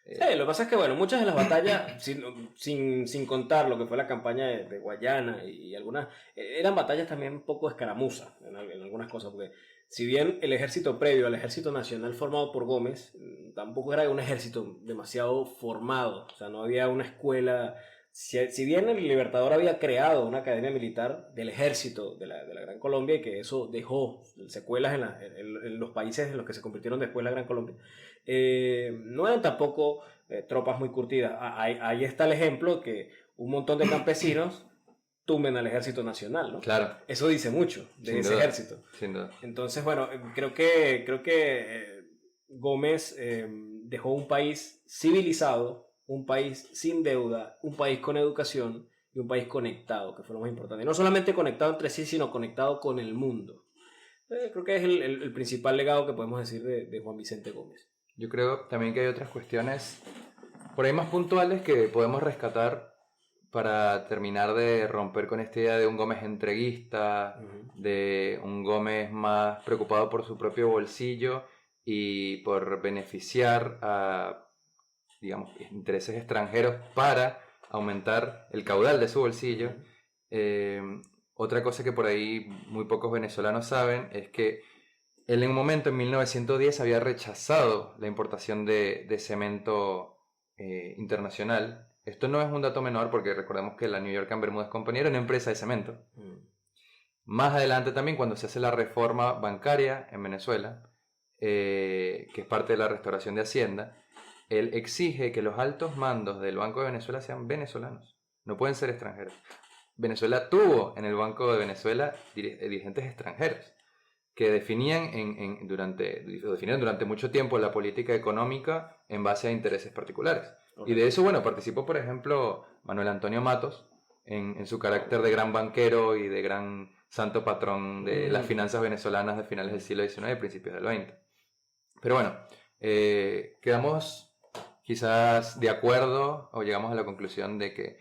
Sí, lo que pasa es que, bueno, muchas de las batallas, sin contar lo que fue la campaña de Guayana y algunas, eran batallas también un poco escaramuzas en algunas cosas, porque si bien el ejército previo al ejército nacional formado por Gómez, tampoco era un ejército demasiado formado, o sea, no había una escuela. Si bien el Libertador había creado una academia militar del ejército de la Gran Colombia, y que eso dejó secuelas en los países en los que se convirtieron después la Gran Colombia, no eran tampoco tropas muy curtidas. Ahí está el ejemplo que un montón de campesinos tumben al ejército nacional, ¿no? Claro. Eso dice mucho de ese ejército. Sin duda. Entonces, bueno, creo que Gómez dejó un país civilizado, un país sin deuda, un país con educación y un país conectado, que fue lo más importante. No solamente conectado entre sí, sino conectado con el mundo. Creo que es el principal legado que podemos decir de Juan Vicente Gómez. Yo creo también que hay otras cuestiones por ahí más puntuales que podemos rescatar para terminar de romper con esta idea de un Gómez entreguista, de un Gómez más preocupado por su propio bolsillo y por beneficiar a, digamos, intereses extranjeros para aumentar el caudal de su bolsillo. Otra cosa que por ahí muy pocos venezolanos saben es que él en un momento, en 1910, había rechazado la importación de cemento internacional. Esto no es un dato menor porque recordemos que la New York and Bermúdez Company era una empresa de cemento. Más adelante también, cuando se hace la reforma bancaria en Venezuela, que es parte de la restauración de Hacienda, él exige que los altos mandos del Banco de Venezuela sean venezolanos, no pueden ser extranjeros. Venezuela tuvo en el Banco de Venezuela dirigentes extranjeros que definían durante mucho tiempo la política económica en base a intereses particulares. Okay. Y de eso, bueno, participó, por ejemplo, Manuel Antonio Matos en su carácter de gran banquero y de gran santo patrón de las finanzas venezolanas de finales del siglo XIX y principios del XX. Pero bueno, quedamos quizás de acuerdo o llegamos a la conclusión de que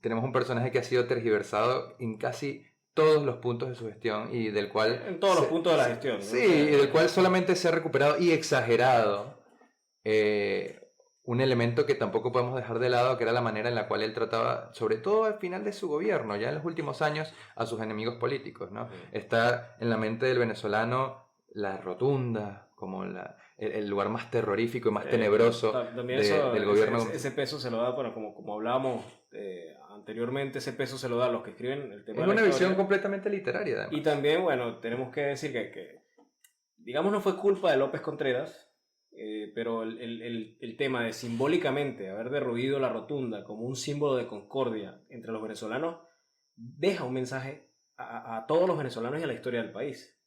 tenemos un personaje que ha sido tergiversado en casi todos los puntos de su gestión y del cual... En todos los puntos de la gestión, ¿no? Sí, y del cual solamente se ha recuperado y exagerado un elemento que tampoco podemos dejar de lado, que era la manera en la cual él trataba, sobre todo al final de su gobierno, ya en los últimos años, a sus enemigos políticos, ¿no? Está en la mente del venezolano la rotunda, como el lugar más terrorífico y más tenebroso del gobierno. Ese peso se lo da, bueno, como hablábamos anteriormente, ese peso se lo da a los que escriben el tema. Es una visión completamente literaria, además. Y también, bueno, tenemos que decir que digamos, no fue culpa de López Contreras, pero el tema de simbólicamente haber derruido la rotunda como un símbolo de concordia entre los venezolanos deja un mensaje a todos los venezolanos y a la historia del país.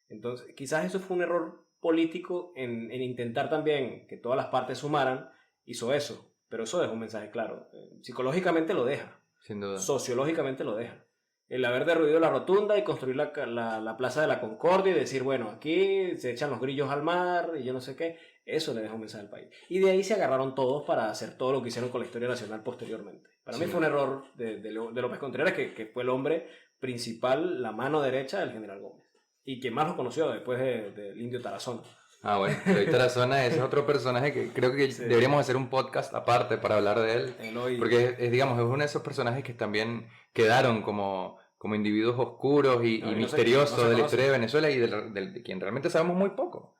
Entonces, quizás eso fue un error político en intentar también que todas las partes sumaran, hizo eso, pero eso deja un mensaje claro. Psicológicamente lo deja, sin duda. Sociológicamente lo deja. El haber derruido la rotunda y construir la Plaza de la Concordia y decir, bueno, aquí se echan los grillos al mar y yo no sé qué, eso le deja un mensaje al país. Y de ahí se agarraron todos para hacer todo lo que hicieron con la historia nacional posteriormente. Para mí fue un error de López Contreras, que fue el hombre principal, la mano derecha del general Gómez. Y quien más lo conoció después del Indio Tarazona. Ah, bueno, Eloy Tarazona es otro personaje que creo que sí, deberíamos hacer un podcast aparte para hablar de él. Eloy. Porque digamos, es uno de esos personajes que también quedaron como individuos oscuros y misteriosos de la historia de Venezuela y de quien realmente sabemos muy poco.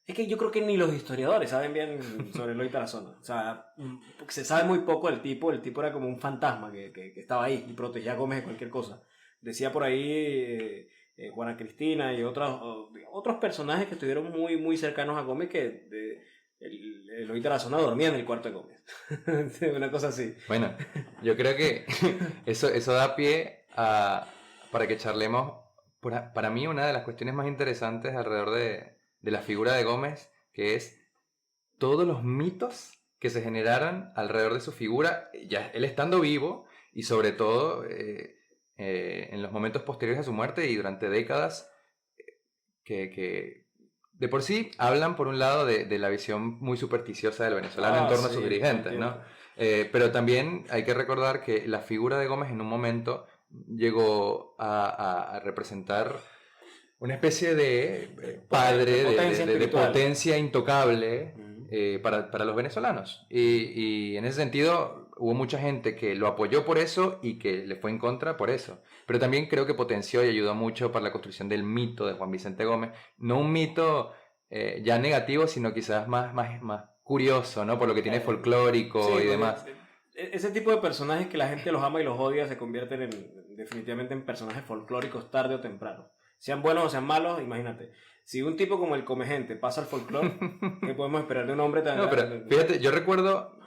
Es que yo creo que ni los historiadores saben bien sobre Eloy Tarazona. O sea, se sabe muy poco del tipo. El tipo era como un fantasma que estaba ahí y protegía a Gómez de cualquier cosa. Decía por ahí Juana Cristina y otros personajes que estuvieron muy, muy cercanos a Gómez, que Eloy Tarazona dormía en el cuarto de Gómez. Una cosa así. Bueno, yo creo que eso da pie para que charlemos. Para mí, una de las cuestiones más interesantes alrededor de la figura de Gómez, que es todos los mitos que se generaron alrededor de su figura, ya él estando vivo y sobre todo en los momentos posteriores a su muerte y durante décadas que de por sí hablan por un lado de la visión muy supersticiosa del venezolano en torno a sus dirigentes, ¿no? Pero también hay que recordar que la figura de Gómez en un momento llegó a representar una especie de padre, de potencia intocable para los venezolanos. Y en ese sentido hubo mucha gente que lo apoyó por eso y que le fue en contra por eso. Pero también creo que potenció y ayudó mucho para la construcción del mito de Juan Vicente Gómez. No un mito ya negativo, sino quizás más curioso, ¿no? Por lo que tiene folclórico y demás. Ese tipo de personajes que la gente los ama y los odia se convierten definitivamente en personajes folclóricos tarde o temprano. Sean buenos o sean malos, imagínate. Si un tipo como el Comegente pasa al folclore, ¿qué podemos esperar de un hombre tan... No, pero fíjate, yo recuerdo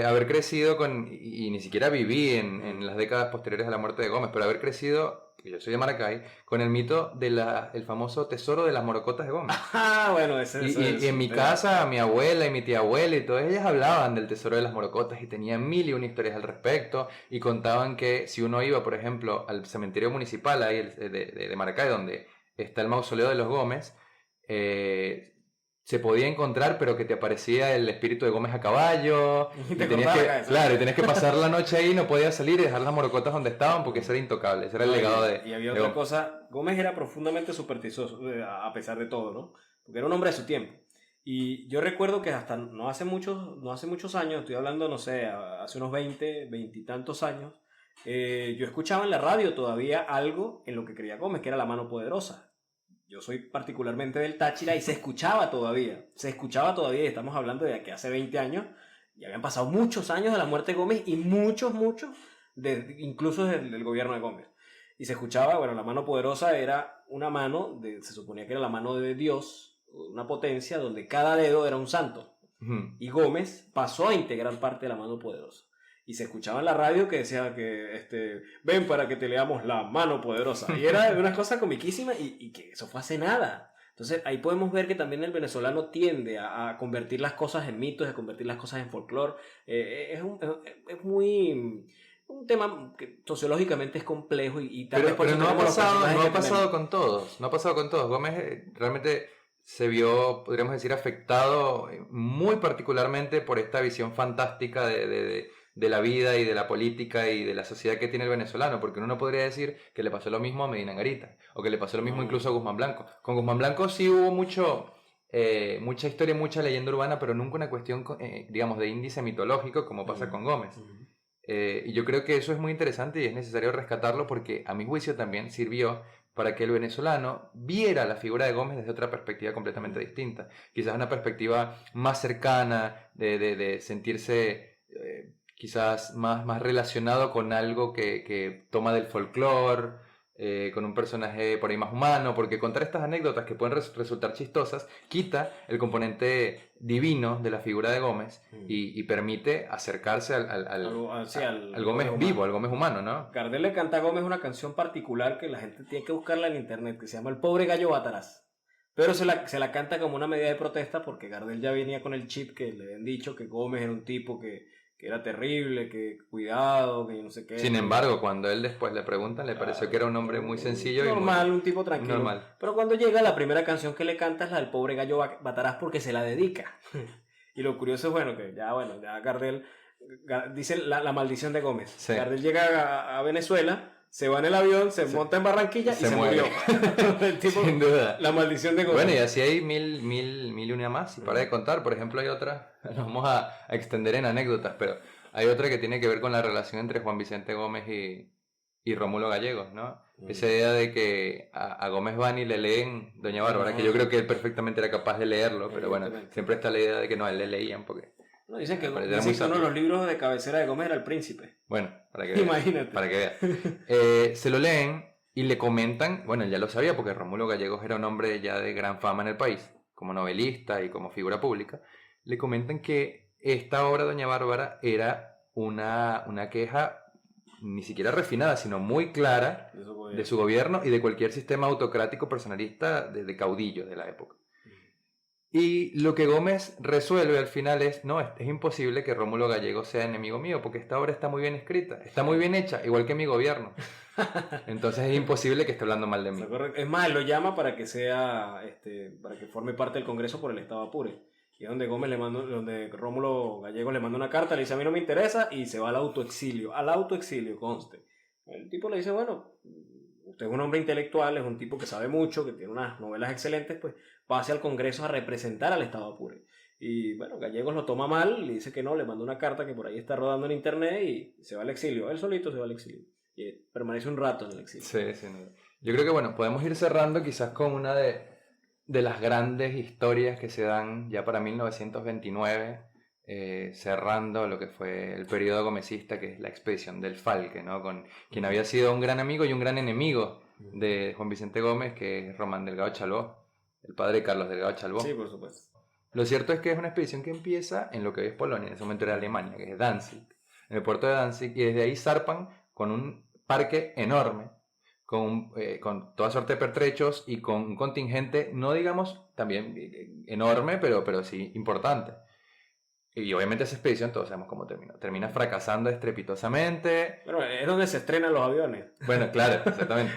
haber crecido y ni siquiera viví en las décadas posteriores a la muerte de Gómez, pero haber crecido, que yo soy de Maracay, con el mito del famoso tesoro de las morocotas de Gómez. Ah, bueno, Y en mi casa, mi abuela y mi tía abuela y todas ellas hablaban del tesoro de las morocotas y tenían 1001 historias al respecto y contaban que si uno iba, por ejemplo, al cementerio municipal ahí de Maracay, donde está el mausoleo de los Gómez, se podía encontrar, pero que te aparecía el espíritu de Gómez a caballo. Y tenías que pasar la noche ahí, no podías salir y dejar las morocotas donde estaban porque eso era intocable. Ese era el legado de... Y había otra cosa, Gómez era profundamente supersticioso, a pesar de todo, ¿no? Porque era un hombre de su tiempo. Y yo recuerdo que hasta no hace muchos años, estoy hablando, no sé, hace unos 20 y tantos años, yo escuchaba en la radio todavía algo en lo que creía Gómez, que era la mano poderosa. Yo soy particularmente del Táchira y se escuchaba todavía, y estamos hablando de que hace 20 años, ya habían pasado muchos años de la muerte de Gómez y muchos, incluso del gobierno de Gómez. Y se escuchaba, bueno, la mano poderosa era una mano, se suponía que era la mano de Dios, una potencia donde cada dedo era un santo. Y Gómez pasó a integrar parte de la mano poderosa. Y se escuchaba en la radio que decía que ven para que te leamos la mano poderosa. Y era una cosa comiquísima y que eso fue hace nada. Entonces ahí podemos ver que también el venezolano tiende a convertir las cosas en mitos, a convertir las cosas en folclore. Es un tema que sociológicamente es complejo y tal vez... Pero no ha pasado con todos. No ha pasado con todos. Gómez realmente se vio, podríamos decir, afectado muy particularmente por esta visión fantástica de la vida y de la política y de la sociedad que tiene el venezolano, porque uno no podría decir que le pasó lo mismo a Medina Angarita, o que le pasó lo mismo incluso a Guzmán Blanco. Con Guzmán Blanco sí hubo mucha historia, mucha leyenda urbana, pero nunca una cuestión, digamos, de índice mitológico como pasa con Gómez. Y yo creo que eso es muy interesante y es necesario rescatarlo porque a mi juicio también sirvió para que el venezolano viera la figura de Gómez desde otra perspectiva completamente distinta. Quizás una perspectiva más cercana, de sentirse... quizás más relacionado con algo que toma del folclore, con un personaje por ahí más humano, porque contar estas anécdotas que pueden resultar chistosas quita el componente divino de la figura de Gómez y permite acercarse al Gómez vivo, al Gómez humano, ¿no? Gardel le canta a Gómez una canción particular que la gente tiene que buscarla en internet, que se llama El pobre gallo Bataraz. Pero se la canta como una medida de protesta porque Gardel ya venía con el chip que le habían dicho que Gómez era un tipo que era terrible, que cuidado, que no sé qué. Sin embargo, cuando él después le preguntan, le pareció que era un hombre muy sencillo normal, un tipo tranquilo. Normal. Pero cuando llega, la primera canción que le canta es la del pobre gallo Bataraz porque se la dedica. Y lo curioso es, ya Gardel dice la maldición de Gómez. Sí. Gardel llega a Venezuela, se va en el avión, se monta en Barranquilla y se murió. El tipo, sin duda. La maldición de Gómez. Bueno, y así hay mil y una más. Y para de contar, por ejemplo, hay otra, nos vamos a extender en anécdotas, pero hay otra que tiene que ver con la relación entre Juan Vicente Gómez y Rómulo Gallegos, ¿no? Esa idea de que a Gómez van y le leen Doña Bárbara, que yo creo que él perfectamente era capaz de leerlo, pero bueno, siempre está la idea de que no, a él le leían porque... No, dicen que uno de los libros de cabecera de Gómez era El Príncipe. Bueno, para que veas. Imagínate. Para que veas. Se lo leen y le comentan, bueno, él ya lo sabía porque Rómulo Gallegos era un hombre ya de gran fama en el país, como novelista y como figura pública. Le comentan que esta obra, Doña Bárbara, era una queja ni siquiera refinada, sino muy clara de su gobierno y de cualquier sistema autocrático personalista de caudillos de la época. Y lo que Gómez resuelve al final es, no, es imposible que Rómulo Gallego sea enemigo mío, porque esta obra está muy bien escrita, está muy bien hecha, igual que mi gobierno. Entonces es imposible que esté hablando mal de mí. Es más, él lo llama para que sea, para que forme parte del Congreso por el Estado Apure. Y es donde donde Rómulo Gallego le manda una carta, le dice a mí no me interesa y se va al autoexilio, conste. El tipo le dice, bueno, usted es un hombre intelectual, es un tipo que sabe mucho, que tiene unas novelas excelentes, pues pase al Congreso a representar al Estado Apure. Y bueno, Gallegos lo toma mal, le dice que no, le manda una carta que por ahí está rodando en internet y se va al exilio. Él solito se va al exilio. Y permanece un rato en el exilio. Sí, sí. No. Yo creo que bueno, podemos ir cerrando quizás con una de las grandes historias que se dan ya para 1929, cerrando lo que fue el periodo gomecista, que es la expedición del Falque, ¿no? Con quien había sido un gran amigo y un gran enemigo de Juan Vicente Gómez, que es Román Delgado Chaló, el padre de Carlos Delgado Chaló. Sí, por supuesto. Lo cierto es que es una expedición que empieza en lo que hoy es Polonia, en ese momento era Alemania, que es Danzig, en el puerto de Danzig, y desde ahí zarpan con un parque enorme, con toda suerte de pertrechos y con un contingente, no digamos también enorme, pero sí importante. Y obviamente esa expedición todos sabemos cómo termina. Termina fracasando estrepitosamente. Bueno, es donde se estrenan los aviones. Bueno, claro, exactamente.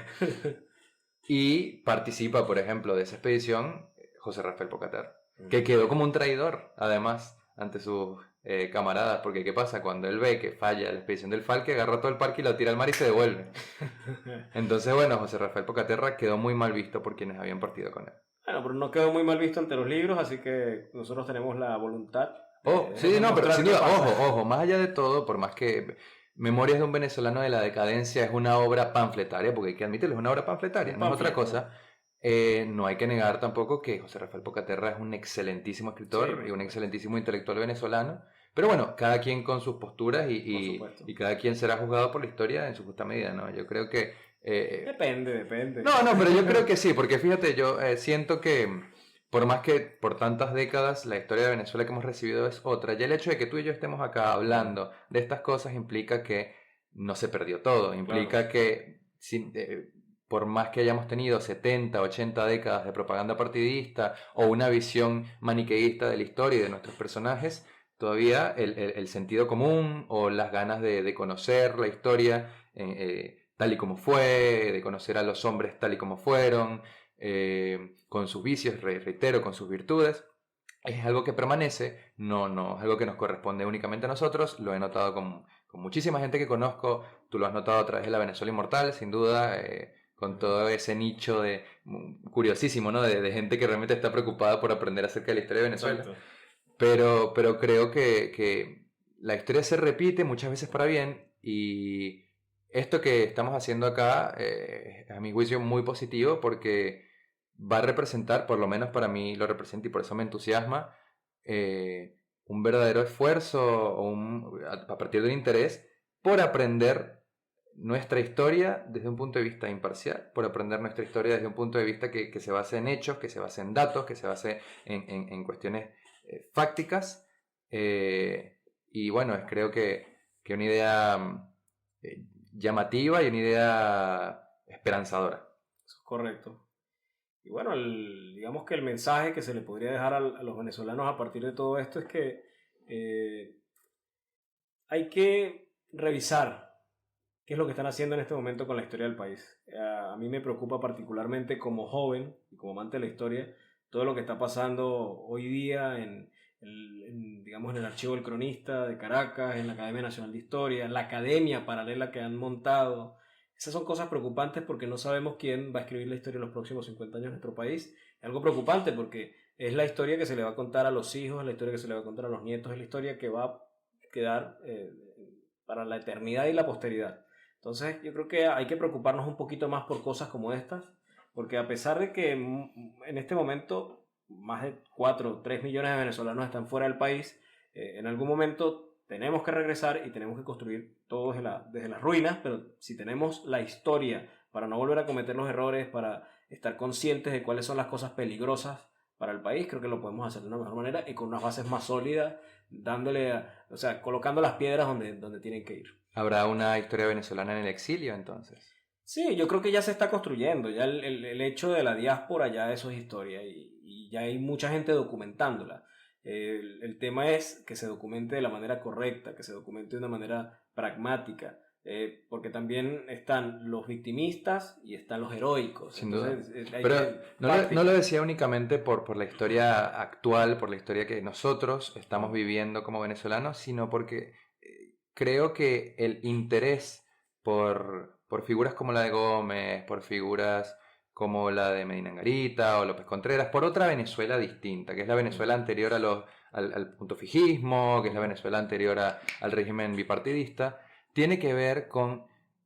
Y participa, por ejemplo, de esa expedición José Rafael Pocaterra, que quedó como un traidor, además, ante sus camaradas, porque ¿qué pasa? Cuando él ve que falla la expedición del Falque, agarra todo el parque y lo tira al mar y se devuelve. Entonces, bueno, José Rafael Pocaterra quedó muy mal visto por quienes habían partido con él. Bueno, pero no quedó muy mal visto ante los libros, así que nosotros tenemos la voluntad. Sí, no, pero sin duda, ojo, más allá de todo, por más que Memorias de un venezolano de la decadencia es una obra panfletaria, porque hay que admitirlo, es una obra panfletaria, no es otra cosa. No hay que negar tampoco que José Rafael Pocaterra es un excelentísimo escritor y un excelentísimo intelectual venezolano. Pero bueno, cada quien con sus posturas y cada quien será juzgado por la historia en su justa medida, ¿no? Yo creo que... Depende. No, pero yo creo que sí, porque fíjate, yo siento que por más que por tantas décadas la historia de Venezuela que hemos recibido es otra, ya el hecho de que tú y yo estemos acá hablando de estas cosas implica que no se perdió todo, implica que... por más que hayamos tenido 70, 80 décadas de propaganda partidista o una visión maniqueísta de la historia y de nuestros personajes, todavía el sentido común o las ganas de conocer la historia tal y como fue, de conocer a los hombres tal y como fueron, con sus vicios, reitero, con sus virtudes, es algo que permanece, no es algo que nos corresponde únicamente a nosotros, lo he notado con muchísima gente que conozco, tú lo has notado a través de La Venezuela Inmortal, sin duda, con todo ese nicho curiosísimo, ¿no? De gente que realmente está preocupada por aprender acerca de la historia de Venezuela. Exacto. Pero creo que la historia se repite muchas veces para bien y esto que estamos haciendo acá es a mi juicio muy positivo porque va a representar, por lo menos para mí lo representa y por eso me entusiasma, un verdadero esfuerzo a partir de un interés por aprender nuestra historia desde un punto de vista imparcial, por aprender nuestra historia desde un punto de vista que se base en hechos, que se base en datos, que se base en cuestiones fácticas. Y bueno, creo que una idea llamativa y una idea esperanzadora. Eso es correcto. Y bueno, digamos que el mensaje que se le podría dejar a los venezolanos a partir de todo esto es que hay que revisar qué es lo que están haciendo en este momento con la historia del país. A mí me preocupa particularmente como joven y como amante de la historia todo lo que está pasando hoy día digamos, en el Archivo del Cronista de Caracas, en la Academia Nacional de Historia, en la academia paralela que han montado. Esas son cosas preocupantes porque no sabemos quién va a escribir la historia en los próximos 50 años en nuestro país. Es algo preocupante porque es la historia que se le va a contar a los hijos, es la historia que se le va a contar a los nietos, es la historia que va a quedar para la eternidad y la posteridad. Entonces yo creo que hay que preocuparnos un poquito más por cosas como estas, porque a pesar de que en este momento más de 4 o 3 millones de venezolanos están fuera del país, en algún momento tenemos que regresar y tenemos que construir todo desde las ruinas, pero si tenemos la historia para no volver a cometer los errores, para estar conscientes de cuáles son las cosas peligrosas para el país, creo que lo podemos hacer de una mejor manera y con unas bases más sólidas, colocando las piedras donde tienen que ir. ¿Habrá una historia venezolana en el exilio entonces? Sí, yo creo que ya se está construyendo, ya el hecho de la diáspora, ya eso es historia y ya hay mucha gente documentándola. El tema es que se documente de la manera correcta, que se documente de una manera pragmática, porque también están los victimistas y están los heroicos. Sin duda. Entonces, hay Pero que no lo decía únicamente por la historia actual, por la historia que nosotros estamos viviendo como venezolanos, sino porque creo que el interés por figuras como la de Gómez, por figuras como la de Medina Angarita o López Contreras, por otra Venezuela distinta, que es la Venezuela anterior al punto fijismo, que es la Venezuela anterior al régimen bipartidista, tiene que ver con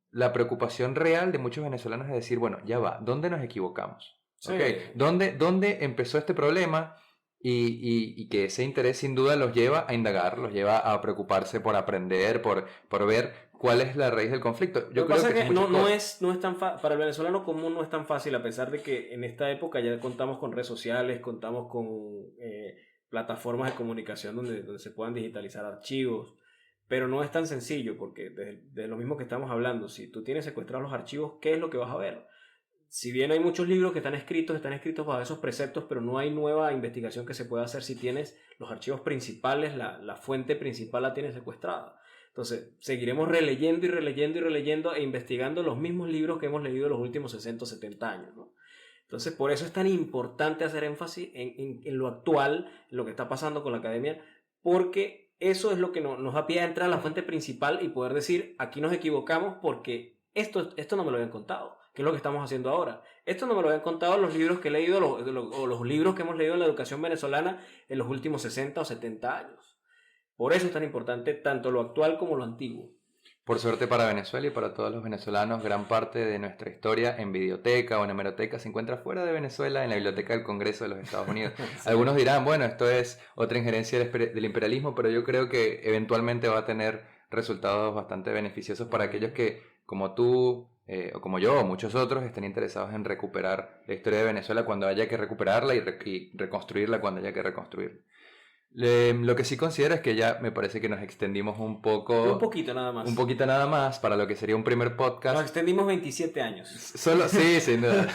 la preocupación real de muchos venezolanos de decir, bueno, ya va, ¿dónde nos equivocamos? Sí. ¿Okay? ¿Dónde empezó este problema? Y que ese interés sin duda los lleva a indagar, los lleva a preocuparse por aprender, por ver cuál es la raíz del conflicto. Yo creo que no es tan fácil, para el venezolano común no es tan fácil, a pesar de que en esta época ya contamos con redes sociales, contamos con plataformas de comunicación donde se puedan digitalizar archivos, pero no es tan sencillo porque de lo mismo que estamos hablando, si tú tienes secuestrados los archivos, ¿qué es lo que vas a ver? Si bien hay muchos libros que están escritos bajo esos preceptos, pero no hay nueva investigación que se pueda hacer si tienes los archivos principales, la fuente principal la tienes secuestrada. Entonces, seguiremos releyendo y releyendo y releyendo e investigando los mismos libros que hemos leído en los últimos 60 o 70 años, ¿no? Entonces, por eso es tan importante hacer énfasis en lo actual, en lo que está pasando con la academia, porque eso es lo que nos da pie a entrar a la fuente principal y poder decir, aquí nos equivocamos porque esto no me lo habían contado. ¿Qué es lo que estamos haciendo ahora? Esto no me lo habían contado los libros que he leído o los libros que hemos leído en la educación venezolana en los últimos 60 o 70 años. Por eso es tan importante tanto lo actual como lo antiguo. Por suerte para Venezuela y para todos los venezolanos, gran parte de nuestra historia en videoteca o en hemeroteca se encuentra fuera de Venezuela, en la Biblioteca del Congreso de los Estados Unidos. Sí. Algunos dirán, bueno, esto es otra injerencia del imperialismo, pero yo creo que eventualmente va a tener resultados bastante beneficiosos para aquellos que, como tú, o como yo, o muchos otros, estén interesados en recuperar la historia de Venezuela cuando haya que recuperarla y reconstruirla cuando haya que reconstruirla. Lo que sí considero es que ya me parece que nos extendimos un poco... Un poquito nada más. Un poquito nada más para lo que sería un primer podcast. Nos extendimos 27 años. Solo, sí, sin duda.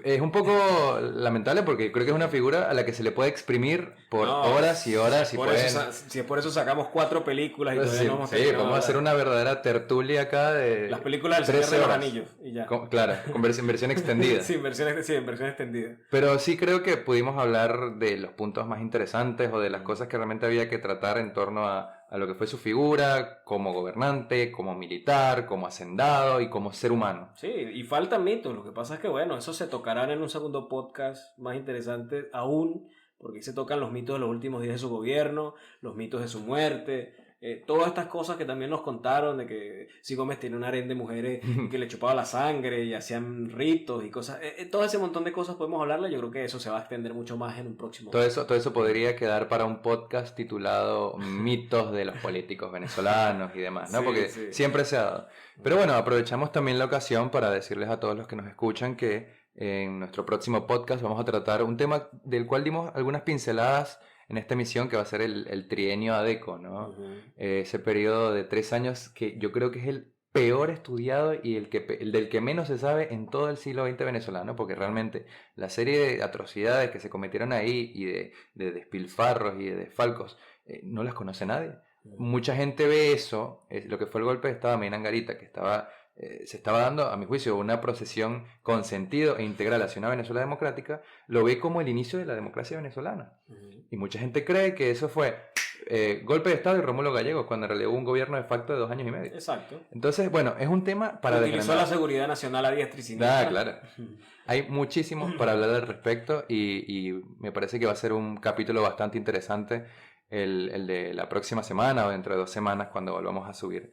Es un poco lamentable porque creo que es una figura a la que se le puede exprimir por horas y horas. Si por eso sacamos 4 películas y todavía no hemos terminado. Sí, vamos a hacer una verdadera tertulia acá de... Las películas del Señor de los Anillos y ya. Claro, con versión extendida. Sí, en versión extendida. Pero sí creo que pudimos hablar de los puntos más interesantes o de las cosas que realmente había que tratar en torno a lo que fue su figura como gobernante, como militar, como hacendado y como ser humano. Sí, y faltan mitos. Lo que pasa es que, bueno, eso se tocarán en un segundo podcast más interesante aún, porque ahí se tocan los mitos de los últimos días de su gobierno, los mitos de su muerte, todas estas cosas que también nos contaron, de que si Gómez tiene un harén de mujeres que le chupaba la sangre y hacían ritos y cosas, todo ese montón de cosas podemos hablarle. Yo creo que eso se va a extender mucho más en un próximo todo eso podría quedar para un podcast titulado Mitos de los políticos venezolanos y demás, ¿no? Sí, porque sí. Siempre se ha dado. Pero bueno, aprovechamos también la ocasión para decirles a todos los que nos escuchan que en nuestro próximo podcast vamos a tratar un tema del cual dimos algunas pinceladas en esta emisión, que va a ser el trienio ADECO, ¿no? Uh-huh. Ese periodo de 3 años que yo creo que es el peor estudiado y el del que menos se sabe en todo el siglo XX venezolano, porque realmente la serie de atrocidades que se cometieron ahí y de despilfarros y de desfalcos no las conoce nadie. Uh-huh. Mucha gente ve eso, lo que fue el golpe de Estado de Medina Angarita, que se estaba dando, a mi juicio, una procesión con sentido e integral hacia una Venezuela democrática, lo ve como el inicio de la democracia venezolana. Uh-huh. Y mucha gente cree que eso fue golpe de Estado y Rómulo Gallegos, cuando en realidad hubo un gobierno de facto de 2 años y medio. Exacto. Entonces, bueno, es un tema para utilizó la seguridad nacional a diestra y siniestra. Claro. Hay muchísimo para hablar al respecto y me parece que va a ser un capítulo bastante interesante el de la próxima semana o dentro de 2 semanas cuando volvamos a subir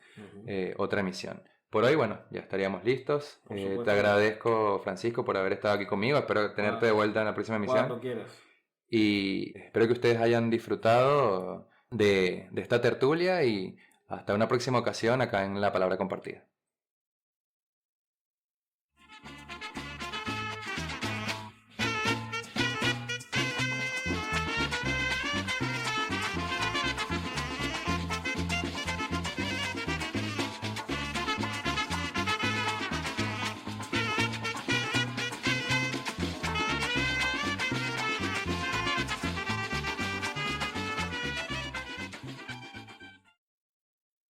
otra emisión. Por hoy, bueno, ya estaríamos listos. Te agradezco, Francisco, por haber estado aquí conmigo. Espero tenerte de vuelta en la próxima emisión. Cuando quieras. Y espero que ustedes hayan disfrutado de esta tertulia y hasta una próxima ocasión acá en La Palabra Compartida.